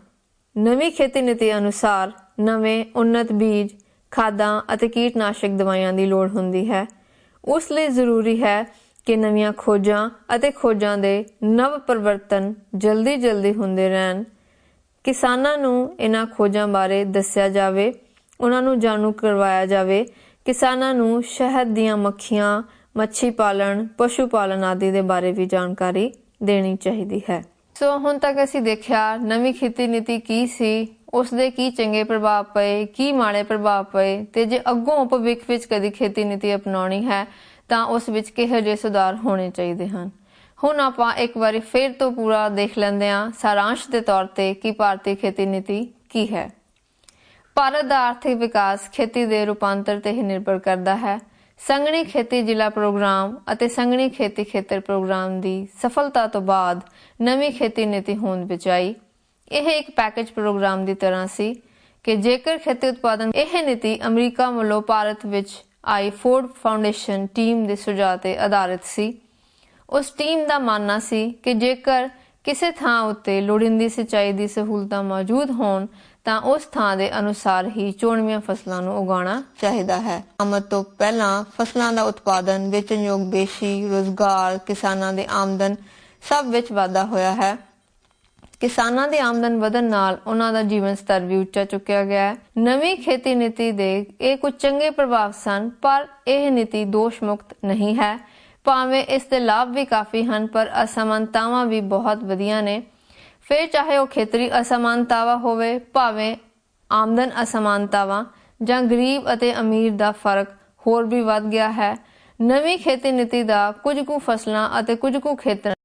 नवीं खेती नीति अनुसार नवें उन्नत बीज, खादां अते कीटनाशक दवाइयां दी लोड़ हुंदी है। उस लिए जरूरी है कि नवीं खोजां अते खोजां दे नव परिवर्तन जल्दी जल्दी हुंदे रहन। किसानां नूं इन्हां खोजां बारे दस्सिया जावे, उन्हां नूं जाणू करवाया जावे। किसानां नूं शहद दीयां मक्खियां, मच्छी पालन, पशु पालन आदि दे बारे भी जानकारी देनी चाहिदी है। सो हुण तक असीं देखिया नवीं खेती नीति की सी, उसदे की चंगे प्रभाव पए, की माड़े प्रभाव पए, ते जे अग्गों भविख विच कदी खेती नीति अपनाउणी है तां उस विच किहो जिहे सुधार होने चाहिए हैं। हुण आपां एक बारी फिर तो पूरा देख लैंदे हां सारांश के तौर पर कि भारतीय खेती नीति की है। भारत का आर्थिक विकास खेती के रूपांतर ते ही निर्भर करता है। संघनी खेती जिला प्रोग्राम अते संघनी खेती खेतर प्रोग्राम की सफलता तो बाद नवीं खेती नीति होंद विच आई। यह एक पैकेज प्रोग्राम की तरह सी कि जेकर खेती उत्पादन यह नीति अमरीका वालों भारत विच आई फोर्ड फाउंडेशन टीम के सुझाव ते आधारित सी। उस टीम का मानना सी कि जेकर किसी थां उत्ते लोड़ींदी सिंचाई की सहूलतां मौजूद होण तां उस थां दे अनुसार ही चोणवीआं फसलां नूं उगाउणा चाहीदा है। आमद तो पहलां फसलां दा उत्पादन, वेचणयोग बेशी, रोजगार, किसानां दी आमदन सब विच वाधा होया है। किसानां दी आमदन वधन नाल उन्हां दा जीवन स्तर भी उच्चा चुकिया गया है। नवीं खेती नीति दे ये कुछ चंगे प्रभाव सन, पर यह नीति दोष मुक्त नहीं है। भावें इसके लाभ भी काफ़ी हैं, पर असमानतावां भी बहुत वधिया ने। फिर चाहे वह खेतरी असमानतावां होवे, भावें आमदन असमानतावां जां गरीब अते अमीर दा फर्क होर भी वध गया है। नवीं खेती नीति दा कुछ कु फसलां अते कुछ कु खेतरां